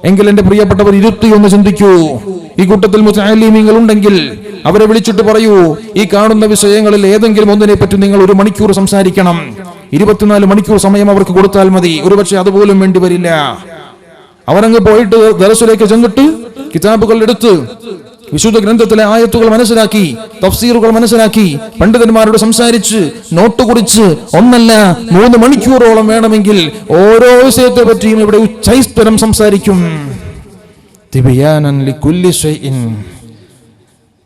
എങ്കിൽ എന്റെ പ്രിയപ്പെട്ടവർ ഇരുത്തിയൊന്ന് ചിന്തിക്കൂ. ഈ കൂട്ടത്തിൽ മുതഅല്ലിമീങ്ങൾ ഉണ്ടെങ്കിൽ അവരെ വിളിച്ചിട്ട് പറയൂ, ഈ കാണുന്ന വിഷയങ്ങളിൽ ഏതെങ്കിലും ഒന്നിനെ പറ്റി നിങ്ങൾ 1 മണിക്കൂർ സംസാരിക്കണം. 24 മണിക്കൂർ സമയം അവർക്ക് കൊടുത്താൽ മതി. ഒരുപക്ഷെ അതുപോലും വേണ്ടി വരില്ല. അവരങ്ങ് പോയിട്ട് ദർസിലേക്ക് ചെന്നിട്ട് കിതാബുകൾ എടുത്ത് വിശുദ്ധ ഗ്രന്ഥത്തിലെ ആയത്തുകൾ മനസ്സിലാക്കി, തഫ്സീറുകൾ മനസ്സിലാക്കി, പണ്ഡിതന്മാരോട് സംസാരിച്ച് നോട്ട് കുറിച്ച് 1 അല്ല 3 മണിക്കൂറോളം വേണമെങ്കിൽ ഓരോ വിഷയത്തെ പറ്റിയും ഇവിടെ ഉച്ചൈസ്തരം സംസാരിക്കും. തിബയാനൻ ലികുല്ലി ഷൈഇൻ.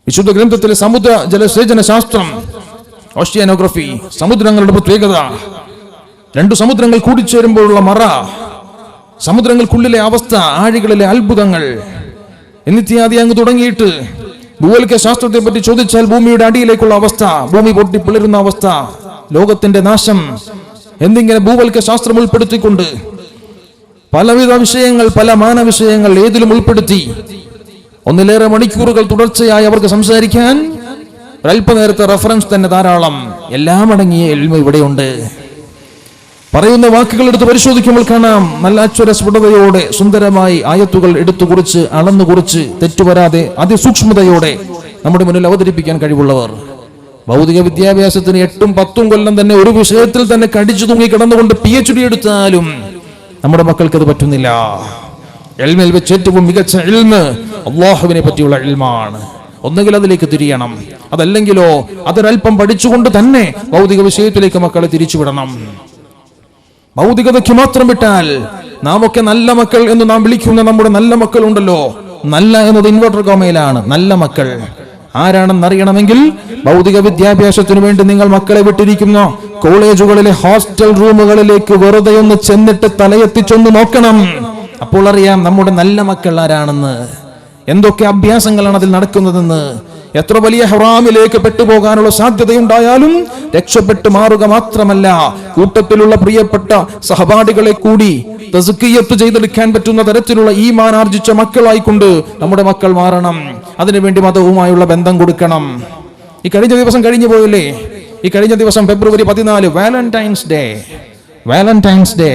വിശുദ്ധ ഗ്രന്ഥത്തിലെ സമുദ്ര ജലസേചന ശാസ്ത്രം, ഓഷ്യാനോഗ്രഫി, സമുദ്രങ്ങളുടെ പ്രത്യേകത, 2 സമുദ്രങ്ങൾ കൂടിച്ചേരുമ്പോഴുള്ള മറ, സമുദ്രങ്ങൾക്കുള്ളിലെ അവസ്ഥ, ആഴികളിലെ അത്ഭുതങ്ങൾ എന്നിത്യാദി അങ്ങ് തുടങ്ങിയിട്ട് ഭൂവൽക്ക ശാസ്ത്രത്തെ പറ്റി ചോദിച്ചാൽ ഭൂമിയുടെ അടിയിലേക്കുള്ള അവസ്ഥ, ഭൂമി പൊട്ടിപ്പിളരുന്ന അവസ്ഥ, ലോകത്തിന്റെ നാശം എന്നിങ്ങനെ ഭൂവൽക്ക ശാസ്ത്രം ഉൾപ്പെടുത്തിക്കൊണ്ട് പലവിധ വിഷയങ്ങൾ, പല മാനവിഷയങ്ങൾ ഏതിലും ഉൾപ്പെടുത്തി ഒന്നിലേറെ മണിക്കൂറുകൾ തുടർച്ചയായി അവർക്ക് സംസാരിക്കാൻ ഒരല്പനേരത്തെ റെഫറൻസ് തന്നെ ധാരാളം. എല്ലാം അടങ്ങിയ ഇൽമ ഇവിടെയുണ്ട്. പറയുന്ന വാക്കുകൾ എടുത്ത് പരിശോധിക്കുമ്പോൾ കാണാം, നല്ല അക്ഷരസ്ഫുടതയോടെ സുന്ദരമായി ആയത്തുകൾ എടുത്തു കുറിച്ച് അളന്നു കുറിച്ച് തെറ്റുവരാതെ അതിസൂക്ഷ്മതയോടെ നമ്മുടെ മുന്നിൽ അവതരിപ്പിക്കാൻ കഴിവുള്ളവർ. ഭൗതിക വിദ്യാഭ്യാസത്തിന് 8-10 കൊല്ലം തന്നെ ഒരു വിഷയത്തിൽ തന്നെ കടിച്ചു തൂങ്ങി കിടന്നുകൊണ്ട് PhD എടുത്താലും നമ്മുടെ മക്കൾക്ക് അത് പറ്റുന്നില്ല. ഇൽമിൽ വെച്ച് ഏറ്റവും മികച്ച ഇൽമ് അല്ലാഹുവിനെ പറ്റിയുള്ള ഇൽമാണ്. ഒന്നുകിൽ അതിലേക്ക് തിരിയണം, അതല്ലെങ്കിലോ അതൊരൽപ്പം പഠിച്ചുകൊണ്ട് തന്നെ ഭൗതിക വിഷയത്തിലേക്ക് മക്കളെ തിരിച്ചുവിടണം. ഭൗതികതയ്ക്ക് മാത്രം വിട്ടാൽ നാം ഒക്കെ നല്ല മക്കൾ എന്ന് നാം വിളിക്കുന്ന നമ്മുടെ നല്ല മക്കൾ ഉണ്ടല്ലോ, നല്ല എന്നത് ഇൻവെർട്ടർ കോമയിലാണ്. നല്ല മക്കൾ ആരാണെന്നറിയണമെങ്കിൽ ഭൗതിക വിദ്യാഭ്യാസത്തിനു വേണ്ടി നിങ്ങൾ മക്കളെ വിട്ടിരിക്കുന്ന കോളേജുകളിലെ ഹോസ്റ്റൽ റൂമുകളിലേക്ക് വെറുതെ ഒന്ന് ചെന്നിട്ട് തലയെത്തിച്ചൊന്ന് നോക്കണം. അപ്പോൾ അറിയാം നമ്മുടെ നല്ല മക്കൾ ആരാണെന്ന്, എന്തൊക്കെ അഭ്യാസങ്ങളാണ് അതിൽ നടക്കുന്നതെന്ന്. എത്ര വലിയ ഹറാമിലേക്ക് പെട്ടുപോകാനുള്ള സാധ്യതയുണ്ടായാലും രക്ഷപ്പെട്ടു മാറുക മാത്രമല്ല, കൂട്ടത്തിലുള്ള പ്രിയപ്പെട്ട സഹപാഠികളെ കൂടി തസ്കിയത്ത് ചെയ്തെടുക്കാൻ പറ്റുന്ന തരത്തിലുള്ള ഈമാൻ ആർജിച്ച മക്കളായിക്കൊണ്ട് നമ്മുടെ മക്കൾ മാറണം. അതിനുവേണ്ടി മതവുമായുള്ള ബന്ധം കൊടുക്കണം. ഈ കഴിഞ്ഞ ദിവസം കഴിഞ്ഞു പോയില്ലേ? ഈ കഴിഞ്ഞ ദിവസം ഫെബ്രുവരി 14 വാലന്റൈൻസ് ഡേ.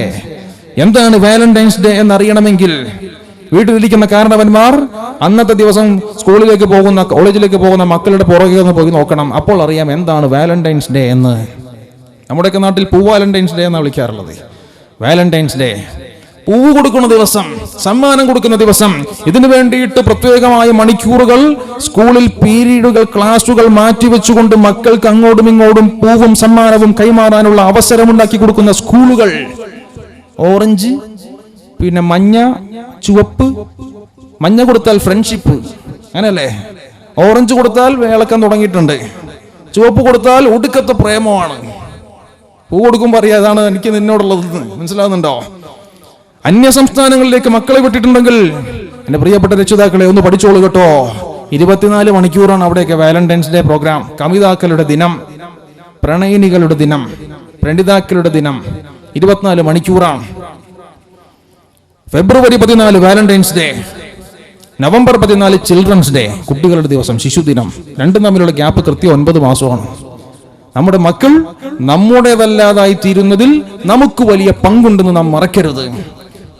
എന്താണ് വാലന്റൈൻസ് ഡേ എന്നറിയണമെങ്കിൽ വീട്ടിലിരിക്കുന്ന കാരണവന്മാർ അന്നത്തെ ദിവസം സ്കൂളിലേക്ക് പോകുന്ന കോളേജിലേക്ക് പോകുന്ന മക്കളുടെ പുറകെ ഒന്ന് പോയി നോക്കണം. അപ്പോൾ അറിയാം എന്താണ് വാലന്റൈൻസ് ഡേ എന്ന്. നമ്മുടെയൊക്കെ നാട്ടിൽ വാലന്റൈൻസ് ഡേ എന്നാണ് വിളിക്കാറുള്ളത്. വാലന്റൈൻസ് ഡേ പൂവ് കൊടുക്കുന്ന ദിവസം, സമ്മാനം കൊടുക്കുന്ന ദിവസം. ഇതിനു വേണ്ടിയിട്ട് പ്രത്യേകമായ മണിക്കൂറുകൾ സ്കൂളിൽ പീരീഡുകൾ ക്ലാസുകൾ മാറ്റിവെച്ചുകൊണ്ട് മക്കൾക്ക് അങ്ങോട്ടും ഇങ്ങോട്ടും പൂവും സമ്മാനവും കൈമാറാനുള്ള അവസരമുണ്ടാക്കി കൊടുക്കുന്ന സ്കൂളുകൾ. ഓറഞ്ച്, പിന്നെ മഞ്ഞ, ചുവപ്പ്. മഞ്ഞ കൊടുത്താൽ ഫ്രണ്ട്ഷിപ്പ്, അങ്ങനെയല്ലേ? ഓറഞ്ച് കൊടുത്താൽ വേളക്കം തുടങ്ങിയിട്ടുണ്ട്. ചുവപ്പ് കൊടുത്താൽ ഒടുക്കത്തെ പ്രേമമാണ്. പൂ കൊടുക്കുമ്പോൾ അറിയാം അതാണ് എനിക്ക് നിന്നോടുള്ളത്. മനസ്സിലാവുന്നുണ്ടോ? അന്യ സംസ്ഥാനങ്ങളിലേക്ക് മക്കളെ വിട്ടിട്ടുണ്ടെങ്കിൽ എന്റെ പ്രിയപ്പെട്ട രക്ഷിതാക്കളെ ഒന്ന് പഠിച്ചോളൂ കേട്ടോ. 24 മണിക്കൂറാണ് അവിടെയൊക്കെ വാലന്റൈൻസ് ഡേ പ്രോഗ്രാം. കമിതാക്കളുടെ ദിനം, പ്രണയിനികളുടെ ദിനം, പ്രണയിതാക്കളുടെ ദിനം 24 മണിക്കൂറാണ്. ഫെബ്രുവരി 14 Valentine's day, November 14 children's day, കുട്ടികളുടെ ദിവസം, ശിശുദിനം. രണ്ടും തമ്മിലുള്ള ഗ്യാപ്പ് കൃത്യം 9 മാസമാണ്. നമ്മുടെ മക്കൾ നമ്മുടേതല്ലാതായി തീരുന്നതിൽ നമുക്ക് വലിയ പങ്കുണ്ടെന്ന് നാം മറക്കരുത്.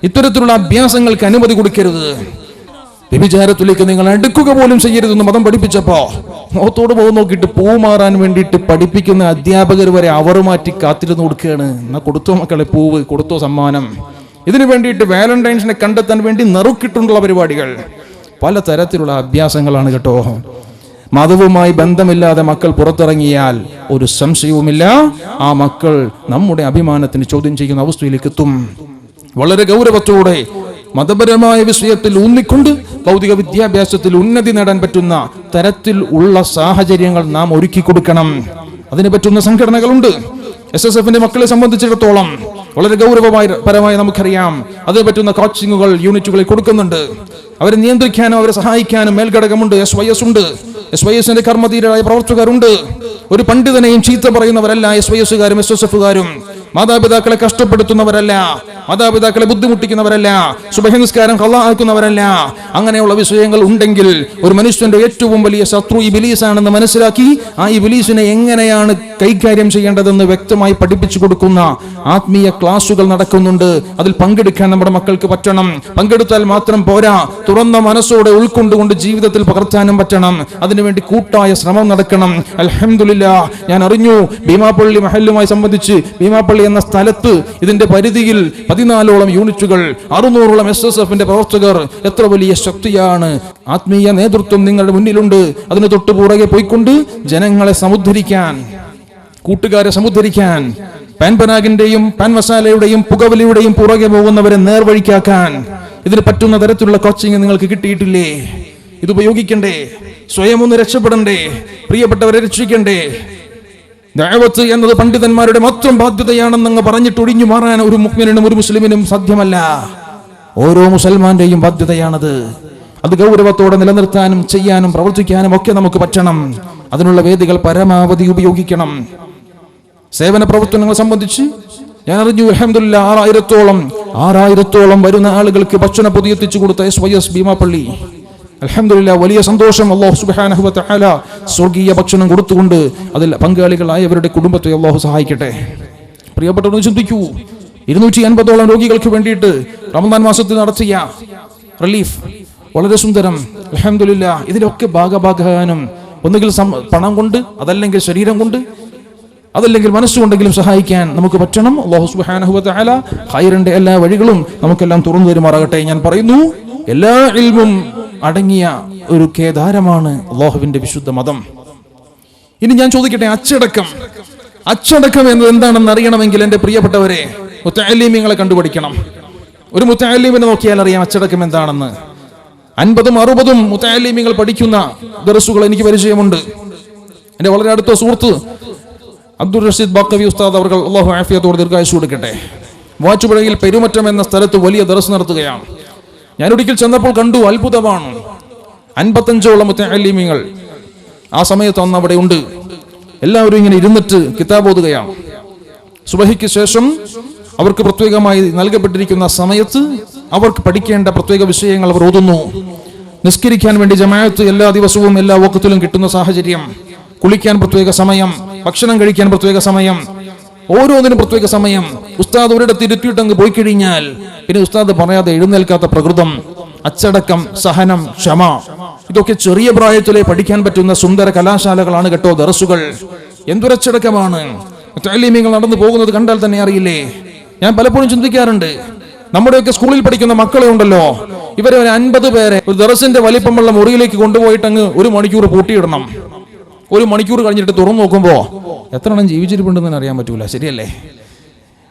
ഇത്തരത്തിലുള്ള അഭ്യാസങ്ങൾക്ക് അനുമതി കൊടുക്കരുത്. വ്യഭിചാരത്തിലേക്ക് നിങ്ങൾ അടുക്കുക പോലും ചെയ്യരുതെന്ന് മതം പഠിപ്പിച്ചപ്പോ മുഖത്തോട് പോകുന്ന നോക്കിയിട്ട് പൂ മാറാൻ വേണ്ടിയിട്ട് പഠിപ്പിക്കുന്ന അധ്യാപകർ വരെ അവർ മാറ്റി കാത്തിരുന്ന് കൊടുക്കുകയാണ്. എന്നാ കൊടുത്തോ മക്കളെ പൂവ്, കൊടുത്തോ സമ്മാനം. ഇതിനു വേണ്ടിയിട്ട് വാലന്റൈൻസിനെ കണ്ടെത്താൻ വേണ്ടി നറുക്കിട്ടുള്ള പരിപാടികൾ, പല തരത്തിലുള്ള അഭ്യാസങ്ങളാണ് കേട്ടോ. മതവുമായി ബന്ധമില്ലാതെ മക്കൾ പുറത്തിറങ്ങിയാൽ ഒരു സംശയവുമില്ല ആ മക്കൾ നമ്മുടെ അഭിമാനത്തിന് ചോദ്യം ചെയ്യുന്ന അവസ്ഥയിലേക്ക് എത്തും. വളരെ ഗൗരവത്തോടെ മതപരമായ വിഷയത്തിൽ ഊന്നിക്കൊണ്ട് ഭൗതിക വിദ്യാഭ്യാസത്തിൽ ഉന്നതി നേടാൻ പറ്റുന്ന തരത്തിൽ ഉള്ള സാഹചര്യങ്ങൾ നാം ഒരുക്കി കൊടുക്കണം. അതിന് പറ്റുന്ന സംഘടനകളുണ്ട്. SSFന്റെ മക്കളെ സംബന്ധിച്ചിടത്തോളം വളരെ ഗൗരവപരമായി നമുക്കറിയാം അതിന് പറ്റുന്ന കോച്ചിങ്ങുകൾ യൂണിറ്റുകളിൽ കൊടുക്കുന്നുണ്ട്. അവരെ നിയന്ത്രിക്കാനും അവരെ സഹായിക്കാനും മേൽഘടകമുണ്ട്. SYS ഉണ്ട്. SYSന്റെ കർമ്മധീരരായ പ്രവർത്തകരുണ്ട്. ഒരു പണ്ഡിതനെയും ചീത്ത പറയുന്നവരല്ല SYSകാരും SSFകാരും. മാതാപിതാക്കളെ കഷ്ടപ്പെടുത്തുന്നവരല്ല, മാതാപിതാക്കളെ ബുദ്ധിമുട്ടിക്കുന്നവരല്ല, സുബഹി നിസ്കാരം ഖളാ ആക്കുന്നവരല്ല. അങ്ങനെയുള്ള വിഷയങ്ങൾ ഉണ്ടെങ്കിൽ ഒരു മനുഷ്യന്റെ ഏറ്റവും വലിയ ശത്രു ഇബ്ലീസാണെന്ന് മനസ്സിലാക്കി ആ ഇബ്ലീസിനെ എങ്ങനെയാണ് കൈകാര്യം ചെയ്യേണ്ടതെന്ന് വ്യക്തമായി പഠിപ്പിച്ചു കൊടുക്കുന്ന ആത്മീയ ക്ലാസുകൾ നടക്കുന്നുണ്ട്. അതിൽ പങ്കെടുക്കാൻ നമ്മുടെ മക്കൾക്ക് പറ്റണം. പങ്കെടുത്താൽ മാത്രം പോരാ, തുറന്ന മനസ്സോടെ ഉൾക്കൊണ്ടുകൊണ്ട് ജീവിതത്തിൽ പകർത്താനും പറ്റണം. അതിനുവേണ്ടി കൂട്ടായ ശ്രമം നടക്കണം. അൽഹംദുലില്ലാഹ്, ഞാൻ അറിഞ്ഞു ഭീമാപ്പള്ളി മഹല്ലുമായി സംബന്ധിച്ച് ഭീമാപ്പള്ളി എന്ന സ്ഥലത്ത് ഇതിന്റെ പരിധിയിൽ 14ഓളം യൂണിറ്റുകൾ, 600ഓളം SSFന്റെ പ്രവർത്തകർ. എത്ര വലിയ ശക്തിയാണ്! ആത്മീയ നേതൃത്വം നിങ്ങളുടെ മുന്നിലുണ്ട്. അതിന് തൊട്ടു പുറകെ പോയിക്കൊണ്ട് ജനങ്ങളെ സമുദ്ധരിക്കാൻ, കൂട്ടുകാരെ സമുദ്ധരിക്കാൻ, പാൻപനാഗിന്റെയും പാൻ മസാലയുടെയും പുകവലിയുടെയും പുറകെ പോകുന്നവരെ നേർവഴിക്കാക്കാൻ ഇതിന് പറ്റുന്ന തരത്തിലുള്ള കോച്ചിങ് നിങ്ങൾക്ക് കിട്ടിയിട്ടില്ലേ? ഇത് ഉപയോഗിക്കണ്ടേ? സ്വയം ഒന്ന് രക്ഷപ്പെടണ്ടേ? പ്രിയപ്പെട്ടവരെ രക്ഷിക്കണ്ടേ? ദഅവത്ത് എന്നത് പണ്ഡിതന്മാരുടെ മാത്രം ബാധ്യതയാണെന്നങ്ങ് പറഞ്ഞിട്ട് ഒഴിഞ്ഞു മാറാൻ ഒരു മുഅ്മിനിനും ഒരു മുസ്ലിമിനും സാധ്യമല്ല. ഓരോ മുസൽമാന്റെയും ബാധ്യതയാണത്. അത് ഗൗരവത്തോടെ നിലനിർത്താനും ചെയ്യാനും പ്രവർത്തിക്കാനും ഒക്കെ നമുക്ക് പറ്റണം. അതിനുള്ള വേദികൾ പരമാവധി ഉപയോഗിക്കണം. സേവന പ്രവർത്തനങ്ങളെ സംബന്ധിച്ച് ഞാൻ അറിഞ്ഞു, അൽഹംദുലില്ലാഹ് 6000ഓളം വരുന്ന ആളുകൾക്ക് ഭക്ഷണ പൊതി എത്തിച്ചു കൊടുത്ത SYS ഭീമാപ്പള്ളി. അൽഹംദുലില്ലാഹ്, വലിയ സന്തോഷം. അല്ലാഹു സുബ്ഹാനഹു വ തആല സ്വർഗീയ ഭക്ഷണം കൊടുത്തുകൊണ്ട് അതിൽ പങ്കാളികളായവരുടെ കുടുംബത്തെ അല്ലാഹു സഹായിക്കട്ടെ. പ്രിയപ്പെട്ടവർ, ചിന്തിക്കൂ, 250ഓളം രോഗികൾക്ക് വേണ്ടിയിട്ട് റമദാൻ മാസത്തിൽ നടത്തിയ റിലീഫ് വളരെ സുന്ദരം. അൽഹംദുലില്ലാഹ്, ഇതിലൊക്കെ ഭാഗഭാഗാനും ഒന്നുകിൽ പണം കൊണ്ട്, അതല്ലെങ്കിൽ ശരീരം കൊണ്ട്, അതല്ലെങ്കിൽ മനസ്സുകൊണ്ടെങ്കിലും സഹായിക്കാൻ നമുക്ക് പറ്റണം. അല്ലാഹു സുബ്ഹാനഹു വ തആല ഖൈറിന്റെ എല്ലാ വഴികളും നമുക്കെല്ലാം തുറന്നു തരുമാറാകട്ടെ. ഞാൻ പറയുന്നു, എല്ലാ ഇൽമും അടങ്ങിയ ഒരു കേദാരമാണ് അല്ലാഹുവിന്റെ വിശുദ്ധ മതം. ഇനി ഞാൻ ചോദിക്കട്ടെ, അച്ചടക്കം എന്നത് എന്താണെന്ന് അറിയണമെങ്കിൽ എൻ്റെ പ്രിയപ്പെട്ടവരെ, മുത്തഅല്ലിമീങ്ങളെ കണ്ടുപിടിക്കണം. ഒരു മുത്തഅല്ലിമിനെ നോക്കിയാൽ അറിയാം അച്ചടക്കം എന്താണെന്ന്. 50ഉം 60ഉം മുത്തഅല്ലിമീങ്ങൾ പഠിക്കുന്ന ദർസുകൾ എനിക്ക് പരിചയമുണ്ട്. എൻ്റെ വളരെ അടുത്ത സുഹൃത്ത് അബ്ദുൾ റഷീദ് ബാക്കവി ഉസ്താദ് അവർ, അല്ലാഹു ആഫിയത്തോടെ ദീർഘായുസ്സ് കൊടുക്കട്ടെ, വാറ്റുപുഴയിൽ പെരുമറ്റം എന്ന സ്ഥലത്ത് വലിയ ദർസ് നടത്തുകയാണ്. ഞാനൊരിക്കൽ ചെന്നപ്പോൾ കണ്ടു, അത്ഭുതമാണ്. 55ഓളം മുത്തഅല്ലിമീങ്ങൾ ആ സമയത്ത് അന്ന് അവിടെ ഉണ്ട്. എല്ലാവരും ഇങ്ങനെ ഇരുന്നിട്ട് കിതാബ് ഓതുകയാണ്. സുബഹിക്ക് ശേഷം അവർക്ക് പ്രത്യേകമായി നൽകപ്പെട്ടിരിക്കുന്ന സമയത്ത് അവർക്ക് പഠിക്കേണ്ട പ്രത്യേക വിഷയങ്ങൾ അവർ ഓതുന്നു. നിസ്കരിക്കാൻ വേണ്ടി ജമാഅത്ത് എല്ലാ ദിവസവും എല്ലാ വഖത്തിലും കിട്ടുന്ന സാഹചര്യം, കുളിക്കാൻ പ്രത്യേക സമയം, ഭക്ഷണം കഴിക്കാൻ പ്രത്യേക സമയം, ഓരോന്നിനും പ്രത്യേക സമയം. ഉസ്താദ് ഒരിടത്ത് ഇരുത്തിയിട്ടങ്ങ് പോയി കഴിഞ്ഞാൽ പിന്നെ ഉസ്താദ് പറയാതെ എഴുന്നേൽക്കാത്ത പ്രകൃതം, അച്ചടക്കം, സഹനം, ക്ഷമ, ഇതൊക്കെ ചെറിയ പ്രായത്തിലെ പഠിക്കാൻ പറ്റുന്ന സുന്ദര കലാശാലകളാണ് കേട്ടോ ദർസുകൾ. എന്തൊരച്ചടക്കമാണ്! മുത്തഅല്ലിമീങ്ങൾ നടന്നു പോകുന്നത് കണ്ടാൽ തന്നെ അറിയില്ലേ. ഞാൻ പലപ്പോഴും ചിന്തിക്കാറുണ്ട്, നമ്മുടെയൊക്കെ സ്കൂളിൽ പഠിക്കുന്ന മക്കളെ ഉണ്ടല്ലോ, ഇവരെ ഒരു 50 പേരെ ഒരു ദർസിന്റെ വലിപ്പമുള്ള മുറിയിലേക്ക് കൊണ്ടുപോയിട്ട് അങ്ങ് 1 മണിക്കൂർ പൂട്ടിയിടണം. 1 മണിക്കൂർ കഴിഞ്ഞിട്ട് തുറന്നു നോക്കുമ്പോ എത്ര എണ്ണം ജീവിച്ചിരിപ്പുണ്ടെന്ന് അറിയാൻ പറ്റൂല. ശരിയല്ലേ?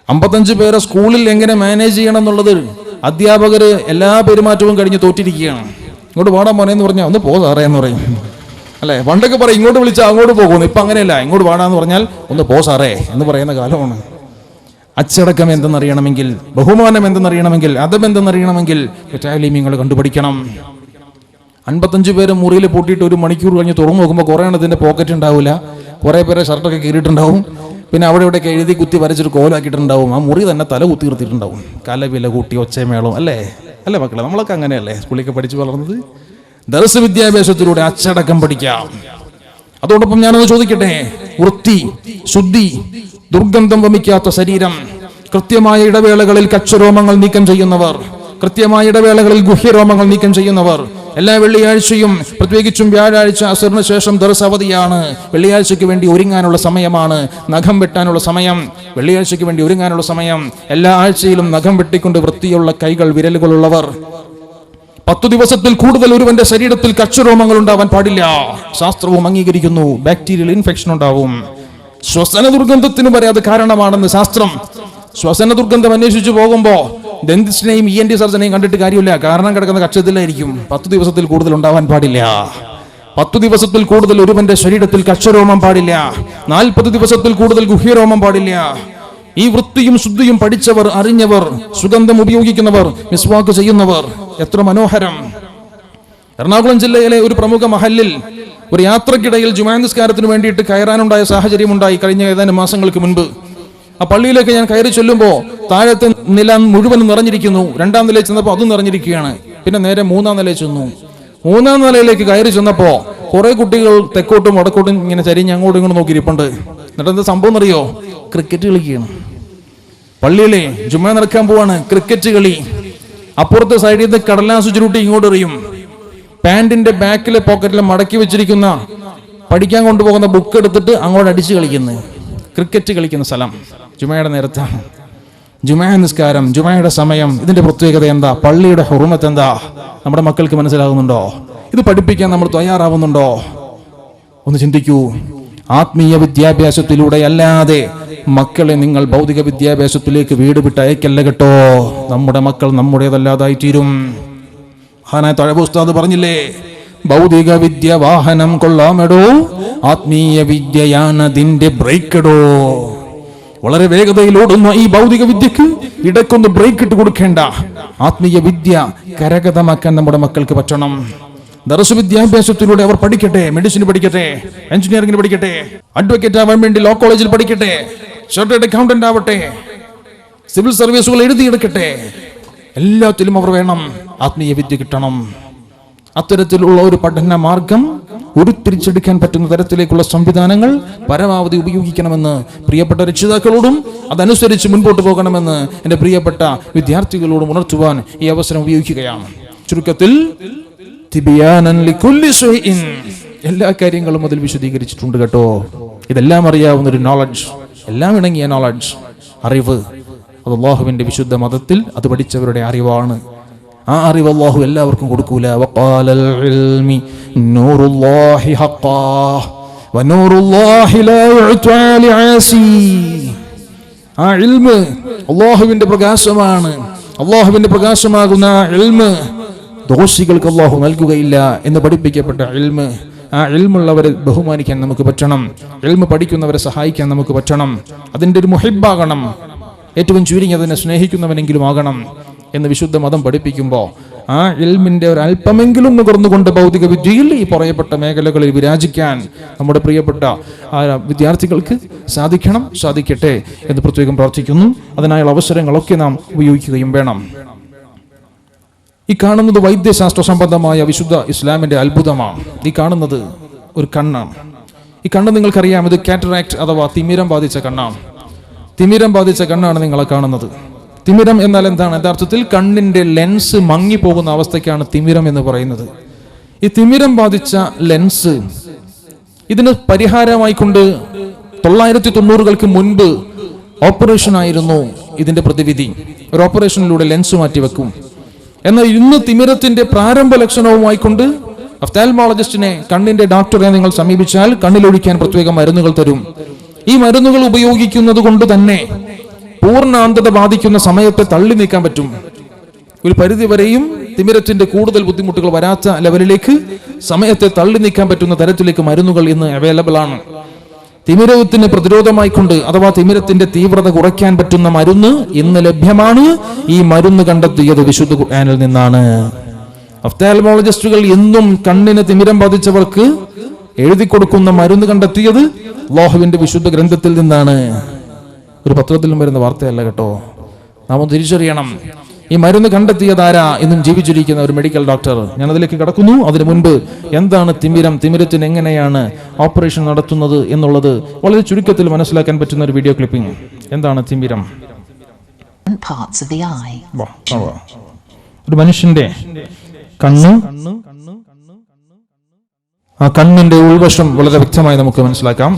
55 പേരെ സ്കൂളിൽ എങ്ങനെ മാനേജ് ചെയ്യണം എന്നുള്ളത് അധ്യാപകർ എല്ലാ പെരുമാറ്റവും കഴിഞ്ഞ് തോറ്റിരിക്കുകയാണ്. ഇങ്ങോട്ട് പാടാൻ പോണെന്ന് പറഞ്ഞാൽ ഒന്ന് പോ സാറേ എന്ന് പറയും, അല്ലെ? പണ്ടൊക്കെ പറയും ഇങ്ങോട്ട് വിളിച്ചാൽ അങ്ങോട്ട് പോകുന്നു. ഇപ്പൊ അങ്ങനെയല്ല, ഇങ്ങോട്ട് പാടാന്ന് പറഞ്ഞാൽ ഒന്ന് പോ സാറേ എന്ന് പറയുന്ന കാലമാണ്. അച്ചടക്കം എന്തെന്നറിയണമെങ്കിൽ, ബഹുമാനം എന്തെന്നറിയണമെങ്കിൽ, അദബ് എന്തെന്നറിയണമെങ്കിൽ മുത്തഅല്ലിമീങ്ങൾ കണ്ടുപിടിക്കണം. 55 പേര് മുറിയിൽ പൂട്ടിയിട്ട് 1 മണിക്കൂർ കഴിഞ്ഞ് തുറന്നു നോക്കുമ്പോൾ കുറേ എണ്ണത്തിന്റെ പോക്കറ്റ് ഉണ്ടാവില്ല, കുറേ പേരെ ഷർട്ടൊക്കെ കീറിയിട്ടുണ്ടാവും, പിന്നെ അവിടെ ഇവിടെയൊക്കെ എഴുതി കുത്തി വരച്ചൊരു കോലാക്കിയിട്ടുണ്ടാവും. ആ മുറി തന്നെ തല കുത്തി നിർത്തിയിട്ടുണ്ടാവും. കലവില കൂട്ടി ഒച്ചമേളം, അല്ലേ മക്കളെ? നമ്മളൊക്കെ അങ്ങനെയല്ലേ സ്കൂളിലൊക്കെ പഠിച്ചു വളർന്നത്? ദർസ് വിദ്യാഭ്യാസത്തിലൂടെ അച്ചടക്കം പഠിക്കാം. അതോടൊപ്പം ഞാനത് ചോദിക്കട്ടെ, വൃത്തി, ശുദ്ധി, ദുർഗന്ധം വമിക്കാത്ത ശരീരം, കൃത്യമായ ഇടവേളകളിൽ കച്ചരോമങ്ങൾ നീക്കം ചെയ്യുന്നവർ, കൃത്യമായ ഇടവേളകളിൽ ഗുഹ്യരോമങ്ങൾ നീക്കം ചെയ്യുന്നവർ, എല്ലാ വെള്ളിയാഴ്ചയും പ്രത്യേകിച്ചും വ്യാഴാഴ്ച അസറിന് ശേഷം ദർസ് അവധിയാണ്. വെള്ളിയാഴ്ചയ്ക്ക് വേണ്ടി ഒരുങ്ങാനുള്ള സമയമാണ്. നഖം വെട്ടാനുള്ള സമയം, വെള്ളിയാഴ്ചയ്ക്ക് വേണ്ടി ഒരുങ്ങാനുള്ള സമയം. എല്ലാ ആഴ്ചയിലും നഖം വെട്ടിക്കൊണ്ട് വൃത്തിയുള്ള കൈകൾ, വിരലുകളുള്ളവർ. 10 ദിവസത്തിൽ കൂടുതൽ ഒരുവന്റെ ശരീരത്തിൽ കച്ചരോമങ്ങൾ ഉണ്ടാവാൻ പാടില്ല. ശാസ്ത്രവും അംഗീകരിക്കുന്നു. ബാക്ടീരിയൽ ഇൻഫെക്ഷൻ ഉണ്ടാവും. ശ്വസന ദുർഗന്ധത്തിന് വരെ അത് കാരണമാണെന്ന് ശാസ്ത്രം. ശ്വസന ദുർഗന്ധം അന്വേഷിച്ചു പോകുമ്പോ ഡെന്റിസ്റ്റിനെയും ENT സർജനെയും കണ്ടിട്ട് കാര്യമില്ല. കാരണം കിടക്കുന്ന കക്ഷത്തിലായിരിക്കും. 10 ദിവസത്തിൽ കൂടുതൽ ഉണ്ടാവാൻ പാടില്ല. 10 ദിവസത്തിൽ കൂടുതൽ ഒരുവന്റെ ശരീരത്തിൽ കച്ചരോമം പാടില്ല. 40 ദിവസത്തിൽ കൂടുതൽ ഗുഹ്യരോമം പാടില്ല. ഈ വൃത്തിയും ശുദ്ധിയും പഠിച്ചവർ, അറിഞ്ഞവർ, സുഗന്ധം ഉപയോഗിക്കുന്നവർ, മിസ്വാക്ക് ചെയ്യുന്നവർ, എത്ര മനോഹരം! എറണാകുളം ജില്ലയിലെ ഒരു പ്രമുഖ മഹല്ലിൽ ഒരു യാത്രക്കിടയിൽ ജുമാ നിസ്കാരത്തിന് വേണ്ടിയിട്ട് കയറാനുണ്ടായ സാഹചര്യമുണ്ടായി കഴിഞ്ഞ ഏതാനും മാസങ്ങൾക്ക് മുൻപ്. ആ പള്ളിയിലേക്ക് ഞാൻ കയറി ചെല്ലുമ്പോൾ താഴത്തെ നില മുഴുവനും നിറഞ്ഞിരിക്കുന്നു. 2ാം നിലയിൽ ചെന്നപ്പോൾ അതും നിറഞ്ഞിരിക്കുകയാണ്. പിന്നെ നേരെ 3ാം നിലയിൽ ചെന്നു. 3ാം നിലയിലേക്ക് കയറി ചെന്നപ്പോ കുറെ കുട്ടികൾ തെക്കോട്ടും വടക്കോട്ടും ഇങ്ങനെ ചരിഞ്ഞ് അങ്ങോട്ടും ഇങ്ങോട്ടും നോക്കിയിരിപ്പുണ്ട്. എന്നിട്ട് എന്താ സംഭവം അറിയോ? ക്രിക്കറ്റ് കളിക്കുകയാണ്. പള്ളിയിലെ ജുമാ നടക്കാൻ പോവാണ്, ക്രിക്കറ്റ് കളി. അപ്പുറത്തെ സൈഡിൽ നിന്ന് കടലാസ് ചുരുട്ടി ഇങ്ങോട്ട് എറിയും. പാന്റിന്റെ ബാക്കിലെ പോക്കറ്റിൽ മടക്കി വെച്ചിരിക്കുന്ന പഠിക്കാൻ കൊണ്ടുപോകുന്ന ബുക്ക് എടുത്തിട്ട് അങ്ങോട്ട് അടിച്ച് കളിക്കുന്നു. ക്രിക്കറ്റ് കളിക്കുന്ന സ്ഥലം ജുമയുടെ നേരത്താണ്. ജുമാ നിസ്കാരം, ജുമയുടെ സമയം, ഇതിന്റെ പ്രത്യേകത എന്താ? പള്ളിയുടെ ഹുർമത്ത് എന്താ? നമ്മുടെ മക്കൾക്ക് മനസ്സിലാകുന്നുണ്ടോ? ഇത് പഠിപ്പിക്കാൻ നമ്മൾ തയ്യാറാവുന്നുണ്ടോ? ഒന്ന് ചിന്തിക്കൂ. ആത്മീയ വിദ്യാഭ്യാസത്തിലൂടെ അല്ലാതെ മക്കളെ നിങ്ങൾ ഭൗതിക വിദ്യാഭ്യാസത്തിലേക്ക് വീട് വിട്ട് അയക്കല്ല കേട്ടോ. നമ്മുടെ മക്കൾ നമ്മുടേതല്ലാതായി തീരും. മഹാനായ തഴവ് ഉസ്താദ് പറഞ്ഞില്ലേ, ഭൗതിക വിദ്യ വാഹനം കൊള്ളാമെടോ, ആത്മീയ വിദ്യയാണതിന്റെ ബ്രേക്കെടോ. വളരെ വേഗതയിൽ ഓടുന്ന ഈ ഭൗതിക വിദ്യക്ക് ഇടയ്ക്കൊന്ന് ബ്രേക്ക് ഇട്ട് കൊടുക്കേണ്ട ആത്മീയ വിദ്യ കരഗതമാക്കാൻ നമ്മുടെ മക്കൾക്ക് പറ്റണം. ദർസ് വിദ്യാഭ്യാസത്തിലൂടെ അവർ പഠിക്കട്ടെ. മെഡിസിൻ പഠിക്കട്ടെ, എഞ്ചിനീയറിംഗിന് പഠിക്കട്ടെ, അഡ്വക്കേറ്റ് ആവാൻ വേണ്ടി ലോ കോളേജിൽ പഠിക്കട്ടെ, ചാർട്ടേഡ് അക്കൗണ്ടന്റ് ആവട്ടെ, സിവിൽ സർവീസുകൾ എഴുതിയെടുക്കട്ടെ. എല്ലാത്തിലും അവർ വേണം. ആത്മീയ വിദ്യ കിട്ടണം. അത്തരത്തിലുള്ള ഒരു പഠന മാർഗം ഉരുത്തിരിച്ചെടുക്കാൻ പറ്റുന്ന തരത്തിലേക്കുള്ള സംവിധാനങ്ങൾ പരമാവധി ഉപയോഗിക്കണമെന്ന് പ്രിയപ്പെട്ട രക്ഷിതാക്കളോടും അതനുസരിച്ച് മുൻപോട്ട് പോകണമെന്ന് എൻ്റെ പ്രിയപ്പെട്ട വിദ്യാർത്ഥികളോടും ഉണർത്തുവാൻ ഈ അവസരം ഉപയോഗിക്കുകയാണ്. ചുരുക്കത്തിൽ തിബിയാനൻ ലികുല്ലി ശൈഇൻ, എല്ലാ കാര്യങ്ങളും അതിൽ വിശദീകരിച്ചിട്ടുണ്ട് കേട്ടോ. ഇതെല്ലാം അറിയാവുന്ന ഒരു നോളജ്, എല്ലാം ഇണങ്ങിയ നോളജ്, അറിവ്, അത് അല്ലാഹുവിന്റെ വിശുദ്ധ മതത്തിൽ അത് പഠിച്ചവരുടെ അറിവാണ്. ആ അറിവ് അല്ലാഹു എല്ലാവർക്കും കൊടുക്കൂല. വഖാലൽ ഇൽമി നൂറുല്ലാഹി ഹഖാ വനൂറുല്ലാഹി ലാ യുഅ്താ ലിആസി. ആ ഇൽമ് അല്ലാഹുവിന്റെ പ്രകാശമാണ്. അല്ലാഹുവിന്റെ പ്രകാശമാകുന്ന ഇൽമ് ദോഷികൾക്ക് അല്ലാഹു നൽകുകയില്ല എന്ന് പഠിപ്പിക്കപ്പെട്ട ഇൽമ്. ആ ഇൽമുള്ളവരെ ബഹുമാനിക്കാൻ നമുക്ക് പറ്റണം. ഇൽമ് പഠിക്കുന്നവരെ സഹായിക്കാൻ നമുക്ക് പറ്റണം. അതിൻ്റെ ഒരു മുഹിബ്ബാകണം, ഏറ്റവും ചുരുങ്ങി അതിനെ സ്നേഹിക്കുന്നവനെങ്കിലും ആകണം എന്ന് വിശുദ്ധ മതം പഠിപ്പിക്കുമ്പോൾ ആ ഇൽമിന്റെ ഒരു അല്പമെങ്കിലും നുകർന്നുകൊണ്ട് ഭൗതിക വിദ്യയിൽ ഈ പറയപ്പെട്ട മേഖലകളിൽ വിരാജിക്കാൻ നമ്മുടെ പ്രിയപ്പെട്ട വിദ്യാർത്ഥികൾക്ക് സാധിക്കട്ടെ എന്ന് പ്രത്യേകം പ്രാർത്ഥിക്കുന്നു. അതിനായുള്ള അവസരങ്ങളൊക്കെ നാം ഉപയോഗിക്കുകയും വേണം. ഈ കാണുന്നത് വൈദ്യശാസ്ത്ര സംബന്ധമായ വിശുദ്ധ ഇസ്ലാമിന്റെ അത്ഭുതമാണ്. ഈ കാണുന്നത് ഒരു കണ്ണാണ്. ഈ കണ്ണ് നിങ്ങൾക്കറിയാം, ഇത് കാറ്ററാക്ട് അഥവാ തിമിരം ബാധിച്ച കണ്ണാണ്. തിമിരം ബാധിച്ച കണ്ണാണ് നിങ്ങളെ കാണുന്നത്. തിമിരം എന്നാൽ എന്താണ്? യഥാർത്ഥത്തിൽ കണ്ണിന്റെ ലെൻസ് മങ്ങിപ്പോകുന്ന അവസ്ഥയ്ക്കാണ് തിമിരം എന്ന് പറയുന്നത്. ഈ തിമിരം ബാധിച്ച ലെൻസ്, ഇതിന് പരിഹാരമായിക്കൊണ്ട് 990-കൾക്ക് മുൻപ് ഓപ്പറേഷൻ ആയിരുന്നു ഇതിന്റെ പ്രതിവിധി. ഒരു ഓപ്പറേഷനിലൂടെ ലെൻസ് മാറ്റിവെക്കും. എന്നാൽ ഇന്ന് തിമിരത്തിന്റെ പ്രാരംഭ ലക്ഷണവുമായിക്കൊണ്ട് ഒഫ്താൽമോളജിസ്റ്റിനെ, കണ്ണിന്റെ ഡോക്ടറെ നിങ്ങൾ സമീപിച്ചാൽ കണ്ണിലൊഴിക്കാൻ പ്രത്യേക മരുന്നുകൾ തരും. ഈ മരുന്നുകൾ ഉപയോഗിക്കുന്നത് കൊണ്ട് തന്നെ പൂർണ്ണാന്തത ബാധിക്കുന്ന സമയത്തെ തള്ളി നീക്കാൻ പറ്റും. ഒരു പരിധിവരെയും തിമിരത്തിന്റെ കൂടുതൽ ബുദ്ധിമുട്ടുകൾ വരാത്ത ലെവലിലേക്ക് സമയത്തെ തള്ളി നീക്കാൻ പറ്റുന്ന തരത്തിലേക്ക് മരുന്നുകൾ ഇന്ന് അവൈലബിൾ ആണ്. തിമിരത്തിന് പ്രതിരോധമായിക്കൊണ്ട് അഥവാ തിമിരത്തിന്റെ തീവ്രത കുറയ്ക്കാൻ പറ്റുന്ന മരുന്ന് ഇന്ന് ലഭ്യമാണ്. ഈ മരുന്ന് കണ്ടെത്തിയത് വിശുദ്ധ ഖുർആനിൽ നിന്നാണ്. ഒഫ്താൽമോളജിസ്റ്റുകൾ എന്നും കണ്ണിന് തിമിരം ബാധിച്ചവർക്ക് എഴുതി കൊടുക്കുന്ന മരുന്ന് കണ്ടെത്തിയത് അല്ലാഹുവിന്റെ വിശുദ്ധ ഗ്രന്ഥത്തിൽ നിന്നാണ്. ഒരു പത്രത്തിലും വരുന്ന വാർത്തയല്ല കേട്ടോ. നാം ഒന്ന് തിരിച്ചറിയണം, ഈ മരുന്ന് കണ്ടെത്തിയതാരാ? ഇന്നും ജീവിച്ചിരിക്കുന്ന ഒരു മെഡിക്കൽ ഡോക്ടർ. ഞാൻ അതിലേക്ക് കടക്കുന്നു. അതിനു മുൻപ് എന്താണ് തിമിരം, തിമിരത്തിന് എങ്ങനെയാണ് ഓപ്പറേഷൻ നടത്തുന്നത് എന്നുള്ളത് വളരെ ചുരുക്കത്തിൽ മനസ്സിലാക്കാൻ പറ്റുന്ന ഒരു വീഡിയോ ക്ലിപ്പിംഗ്. എന്താണ് തിമിരം? ഒരു മനുഷ്യന്റെ കണ്ണ്, ആ കണ്ണിന്റെ ഉൾവശം വളരെ വ്യക്തമായി നമുക്ക് മനസ്സിലാക്കാം.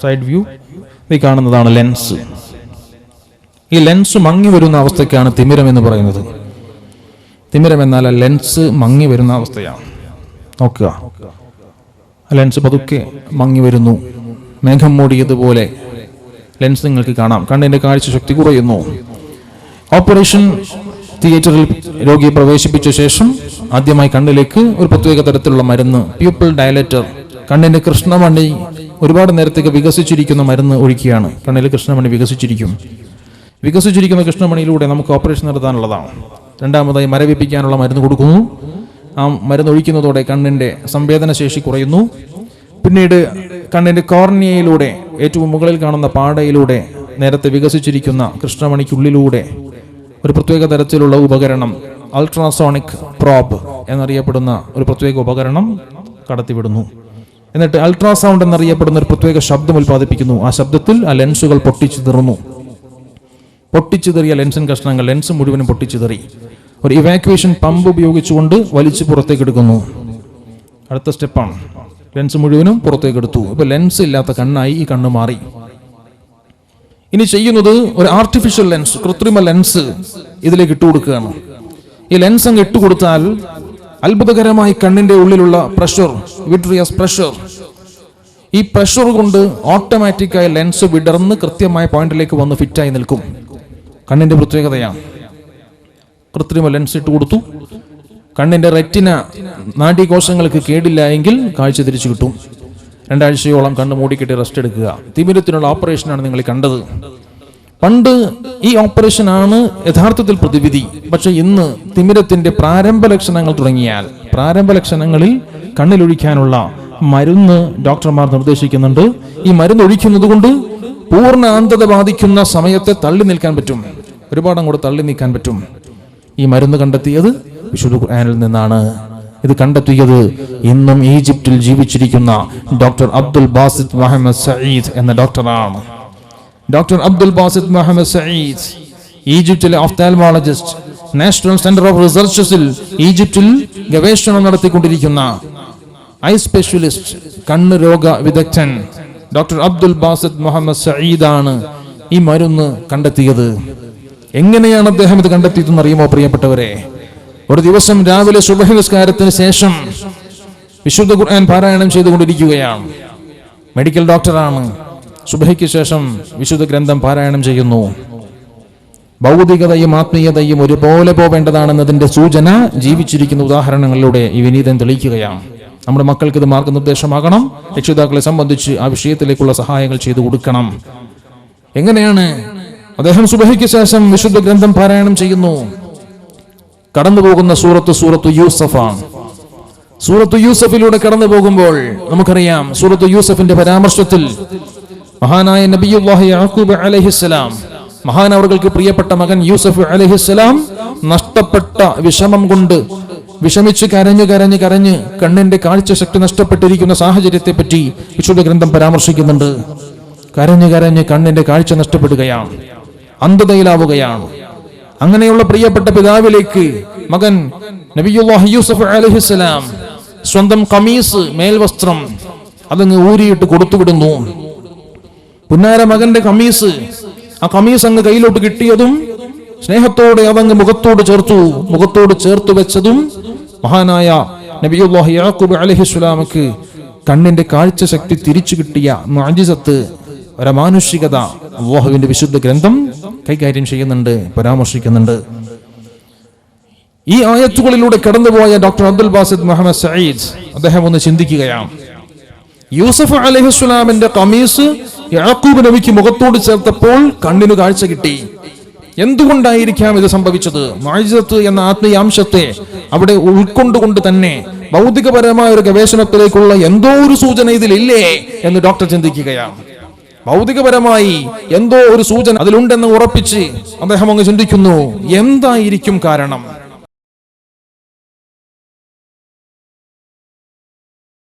Side view. ഈ കാണുന്നതാണ് ലെൻസ്. ഈ ലെൻസ് മങ്ങി വരുന്ന അവസ്ഥയ്ക്കാണ് തിമിരം എന്ന് പറയുന്നത്. തിമിരം എന്നാൽ ലെൻസ് മങ്ങി വരുന്ന അവസ്ഥയാണ്. നോക്കുക, ലെൻസ് പതുക്കെ മങ്ങി വരുന്നു. മേഘം മൂടിയതുപോലെ ലെൻസ് നിങ്ങൾക്ക് കാണാം. കണ്ണിന്റെ കാഴ്ച ശക്തി കുറയുന്നു. ഓപ്പറേഷൻ തിയേറ്ററിൽ രോഗിയെ പ്രവേശിപ്പിച്ച ശേഷം ആദ്യമായി കണ്ണിലേക്ക് ഒരു പ്രത്യേക തരത്തിലുള്ള മരുന്ന്, പ്യൂപ്പിൾ ഡയലേറ്റർ, കണ്ണിന്റെ കൃഷ്ണമണി ഒരുപാട് നേരത്തേക്ക് വികസിച്ചിരിക്കുന്ന മരുന്ന് ഒഴിക്കുകയാണ്. കണ്ണിലെ കൃഷ്ണമണി വികസിച്ചിരിക്കുന്ന കൃഷ്ണമണിയിലൂടെ നമുക്ക് ഓപ്പറേഷൻ നടത്താനുള്ളതാണ്. രണ്ടാമതായി മരവിപ്പിക്കാനുള്ള മരുന്ന് കൊടുക്കുന്നു. ആ മരുന്ന് ഒഴിക്കുന്നതോടെ കണ്ണിന്റെ സംവേദനശേഷി കുറയുന്നു. പിന്നീട് കണ്ണിന്റെ കോർണിയയിലൂടെ, ഏറ്റവും മുകളിൽ കാണുന്ന പാടയിലൂടെ നേരത്തെ വികസിച്ചിരിക്കുന്ന കൃഷ്ണമണിക്കുള്ളിലൂടെ ഒരു പ്രത്യേക തരത്തിലുള്ള ഉപകരണം, അൾട്രാസോണിക് പ്രോബ് എന്നറിയപ്പെടുന്ന ഒരു പ്രത്യേക ഉപകരണം കടത്തിവിടുന്നു. എന്നിട്ട് അൾട്രാസൗണ്ട് എന്നറിയപ്പെടുന്ന ഒരു പ്രത്യേക ശബ്ദം ഉൽപ്പാദിപ്പിക്കുന്നു. ആ ശബ്ദത്തിൽ ആ ലെൻസുകൾ പൊട്ടിച്ചിതറിയ ലെൻസിൻ കഷ്ണങ്ങൾ, ലെൻസ് മുഴുവനും പൊട്ടിച്ചിതറി ഒരു ഇവാക്യുവേഷൻ പമ്പ് ഉപയോഗിച്ചുകൊണ്ട് വലിച്ചു പുറത്തേക്ക് എടുക്കുന്നു. അടുത്ത സ്റ്റെപ്പാണ്, ലെൻസ് മുഴുവനും പുറത്തേക്ക് എടുത്തു. ഇപ്പൊ ലെൻസ് ഇല്ലാത്ത കണ്ണായി ഈ കണ്ണ് മാറി. ഇനി ചെയ്യുന്നത് ഒരു ആർട്ടിഫിഷ്യൽ ലെൻസ്, കൃത്രിമ ലെൻസ് ഇതിലേക്ക് ഇട്ടുകൊടുക്കുകയാണ്. ഈ ലെൻസ് അങ്ങ് ഇട്ടുകൊടുത്താൽ അത്ഭുതകരമായി കണ്ണിന്റെ ഉള്ളിലുള്ള പ്രഷർ, വിട്രിയസ് പ്രഷർ, ഈ പ്രഷർ കൊണ്ട് ഓട്ടോമാറ്റിക്കായി ലെൻസ് വിടർന്ന് കൃത്യമായ പോയിന്റിലേക്ക് വന്ന് ഫിറ്റായി നിൽക്കും. കണ്ണിന്റെ പ്രത്യേകതയാണ്. കൃത്രിമ ലെൻസ് ഇട്ട് കൊടുത്തു. കണ്ണിന്റെ റെറ്റിന നാഡീകോശങ്ങൾക്ക് കേടില്ല എങ്കിൽ കാഴ്ച തിരിച്ചു കിട്ടും. 2 ആഴ്ചയോളം കണ്ണ് മൂടിക്കെട്ടി റെസ്റ്റ് എടുക്കുക. തിമിരത്തിനുള്ള ഓപ്പറേഷനാണ് നിങ്ങൾ കണ്ടത്. പണ്ട് ഈ ഓപ്പറേഷനാണ് യഥാർത്ഥത്തിൽ പ്രതിവിധി. പക്ഷെ ഇന്ന് തിമിരത്തിന്റെ പ്രാരംഭ ലക്ഷണങ്ങൾ തുടങ്ങിയാൽ, പ്രാരംഭ ലക്ഷണങ്ങളിൽ കണ്ണിലൊഴിക്കാനുള്ള മരുന്ന് ഡോക്ടർമാർ നിർദ്ദേശിക്കുന്നുണ്ട്. ഈ മരുന്ന് ഒഴിക്കുന്നത് കൊണ്ട് പൂർണ്ണ അന്ധത ബാധിക്കുന്ന സമയത്തെ തള്ളി നിൽക്കാൻ പറ്റും. ഒരുപാട് അങ്ങോട്ട് തള്ളി നീക്കാൻ പറ്റും. ഈ മരുന്ന് കണ്ടെത്തിയത് വിശുദ്ധ ഖുർആനിൽ നിന്നാണ്. ഇത് കണ്ടെത്തിയത് ഇന്നും ഈജിപ്തിൽ ജീവിച്ചിരിക്കുന്ന ഡോക്ടർ അബ്ദുൽ ബാസിത്ത് മുഹമ്മദ് സഈദ് എന്ന ഡോക്ടറാണ്. ഡോക്ടർ അബ്ദുൽ ബാസിത്ത് മുഹമ്മദ് സഈദ് ഈജിപ്തിലെ ഒഫ്താൽമോളജിസ്റ്റ്, നാഷണൽ സെന്റർ ഓഫ് റിസർച്ചസിൽ ഈജിപ്തിൽ ഗവേഷണം നടത്തിക്കൊണ്ടിരിക്കുന്ന ഐ സ്പെഷ്യലിസ്റ്റ്, കണ്ണ് രോഗ വിദഗ്ധൻ ഡോക്ടർ അബ്ദുൽ ബാസിത്ത് മുഹമ്മദ് സഈദാണ് ഈ മരുന്ന് കണ്ടെത്തിയത്. എങ്ങനെയാണ് അദ്ദേഹം ഇത് കണ്ടെത്തിയതെന്ന് അറിയുമോ പ്രിയപ്പെട്ടവരെ? ഒരു ദിവസം രാവിലെ സുബ്ഹ് നിസ്കാരത്തിന് ശേഷം വിശുദ്ധ ഖുർആൻ പാരായണം ചെയ്തുകൊണ്ടിരിക്കുകയാണ്. മെഡിക്കൽ ഡോക്ടറാണ്. സുബ്ഹിക്ക് ശേഷം വിശുദ്ധ ഗ്രന്ഥം പാരായണം ചെയ്യുന്നു. ഭൗതികതയും ആത്മീയതയും ഒരുപോലെ പോവേണ്ടതാണെന്നതിന്റെ സൂചന ജീവിച്ചിരിക്കുന്ന ഉദാഹരണങ്ങളിലൂടെ ഈ വിനീതൻ തെളിയിക്കുകയാണ്. നമ്മുടെ മക്കൾക്ക് ഇത് മാർഗനിർദ്ദേശമാകണം. രക്ഷിതാക്കളെ സംബന്ധിച്ച് ആ വിഷയത്തിലേക്കുള്ള സഹായങ്ങൾ ചെയ്തു കൊടുക്കണം. എങ്ങനെയാണ്? അദ്ദേഹം സുബ്ഹിക്ക് ശേഷം വിശുദ്ധ ഗ്രന്ഥം പാരായണം ചെയ്യുന്നു. കടന്നു പോകുന്ന സൂറത്ത് യൂസഫാണ്. സൂറത്ത് യൂസഫിലൂടെ കടന്നു പോകുമ്പോൾ നമുക്കറിയാം, സൂറത്ത് യൂസഫിന്റെ പരാമർശത്തിൽ മഹാനായ നബിയുല്ലാഹി യാക്കൂബ് അലൈഹിസ്സലാം, മഹാനവർക്ക് പ്രിയപ്പെട്ട മകൻ യൂസഫ് അലൈഹിസ്സലാം നഷ്ടപ്പെട്ട വിഷമം കൊണ്ട് വിഷമിച്ച് കരഞ്ഞ് കണ്ണിന്റെ കാഴ്ച ശക്തി നഷ്ടപ്പെട്ടിരിക്കുന്ന സാഹചര്യത്തെ പറ്റി വിശുദ്ധ ഗ്രന്ഥം പരാമർശിക്കുന്നുണ്ട്. കരഞ്ഞ് കണ്ണിന്റെ കാഴ്ച നഷ്ടപ്പെടുകയാണ്, അന്ധതയിലാവുകയാണ്. അങ്ങനെയുള്ള പ്രിയപ്പെട്ട പിതാവിലേക്ക് മകൻ നബിയുല്ലാഹി യൂസഫ് അലൈഹിസ്സലാം സ്വന്തം ഖമീസ്, മേൽവസ്ത്രം അതങ്ങ് ഊരിയിട്ട് കൊടുത്തുവിടുന്നു. പുന്നാര മകന്റെ ഖമീസ്, ആ ഖമീസ് അങ്ങ് കയ്യിലോട്ട് കിട്ടിയതും സ്നേഹത്തോടെ അതങ്ങ് മുഖത്തോട് ചേർത്തു വെച്ചതും മഹാനായ നബിയുല്ലാഹി യാക്കൂബ് അലൈഹിസ്സലാമക്ക് കണ്ണിന്റെ കാഴ്ച ശക്തി തിരിച്ചു കിട്ടിയ മുഅ്ജിസത്ത്, ഒരമാനുഷികത അല്ലാഹുവിന്റെ വിശുദ്ധ ഗ്രന്ഥം കൈകാര്യം ചെയ്യുന്നുണ്ട്, പരാമർശിക്കുന്നുണ്ട്. ഈ ആയത്തുകളിലൂടെ കടന്നുപോയ ഡോക്ടർ അബ്ദുൽ ബാസിത്ത് മുഹമ്മദ് സഈദ് അദ്ദേഹം ഒന്ന് ചിന്തിക്കുകയാണ്. യൂസഫ് അലൈഹിസ്സലാമിന്റെ ഖമീസ് യാക്കൂബ് നബിക്ക് മുഖത്തോട് ചേർത്തപ്പോൾ കണ്ണിന് കാഴ്ച കിട്ടി. എന്തുകൊണ്ടായിരിക്കാം ഇത് സംഭവിച്ചത്? മുഅ്ജിസത്ത് എന്ന ആത്മീയാംശത്തെ അവിടെ ഉൾക്കൊണ്ടുകൊണ്ട് തന്നെ ഭൗതികപരമായ ഒരു ഗവേഷണത്തിലേക്കുള്ള എന്തോ ഒരു സൂചന ഇതിലില്ലേ എന്ന് ഡോക്ടർ ചിന്തിക്കുകയാണ്. ഭൗതികപരമായി എന്തോ ഒരു സൂചന അതിലുണ്ടെന്ന് ഉറപ്പിച്ച് അദ്ദേഹം അങ്ങ് ചിന്തിക്കുന്നു, എന്തായിരിക്കും കാരണം?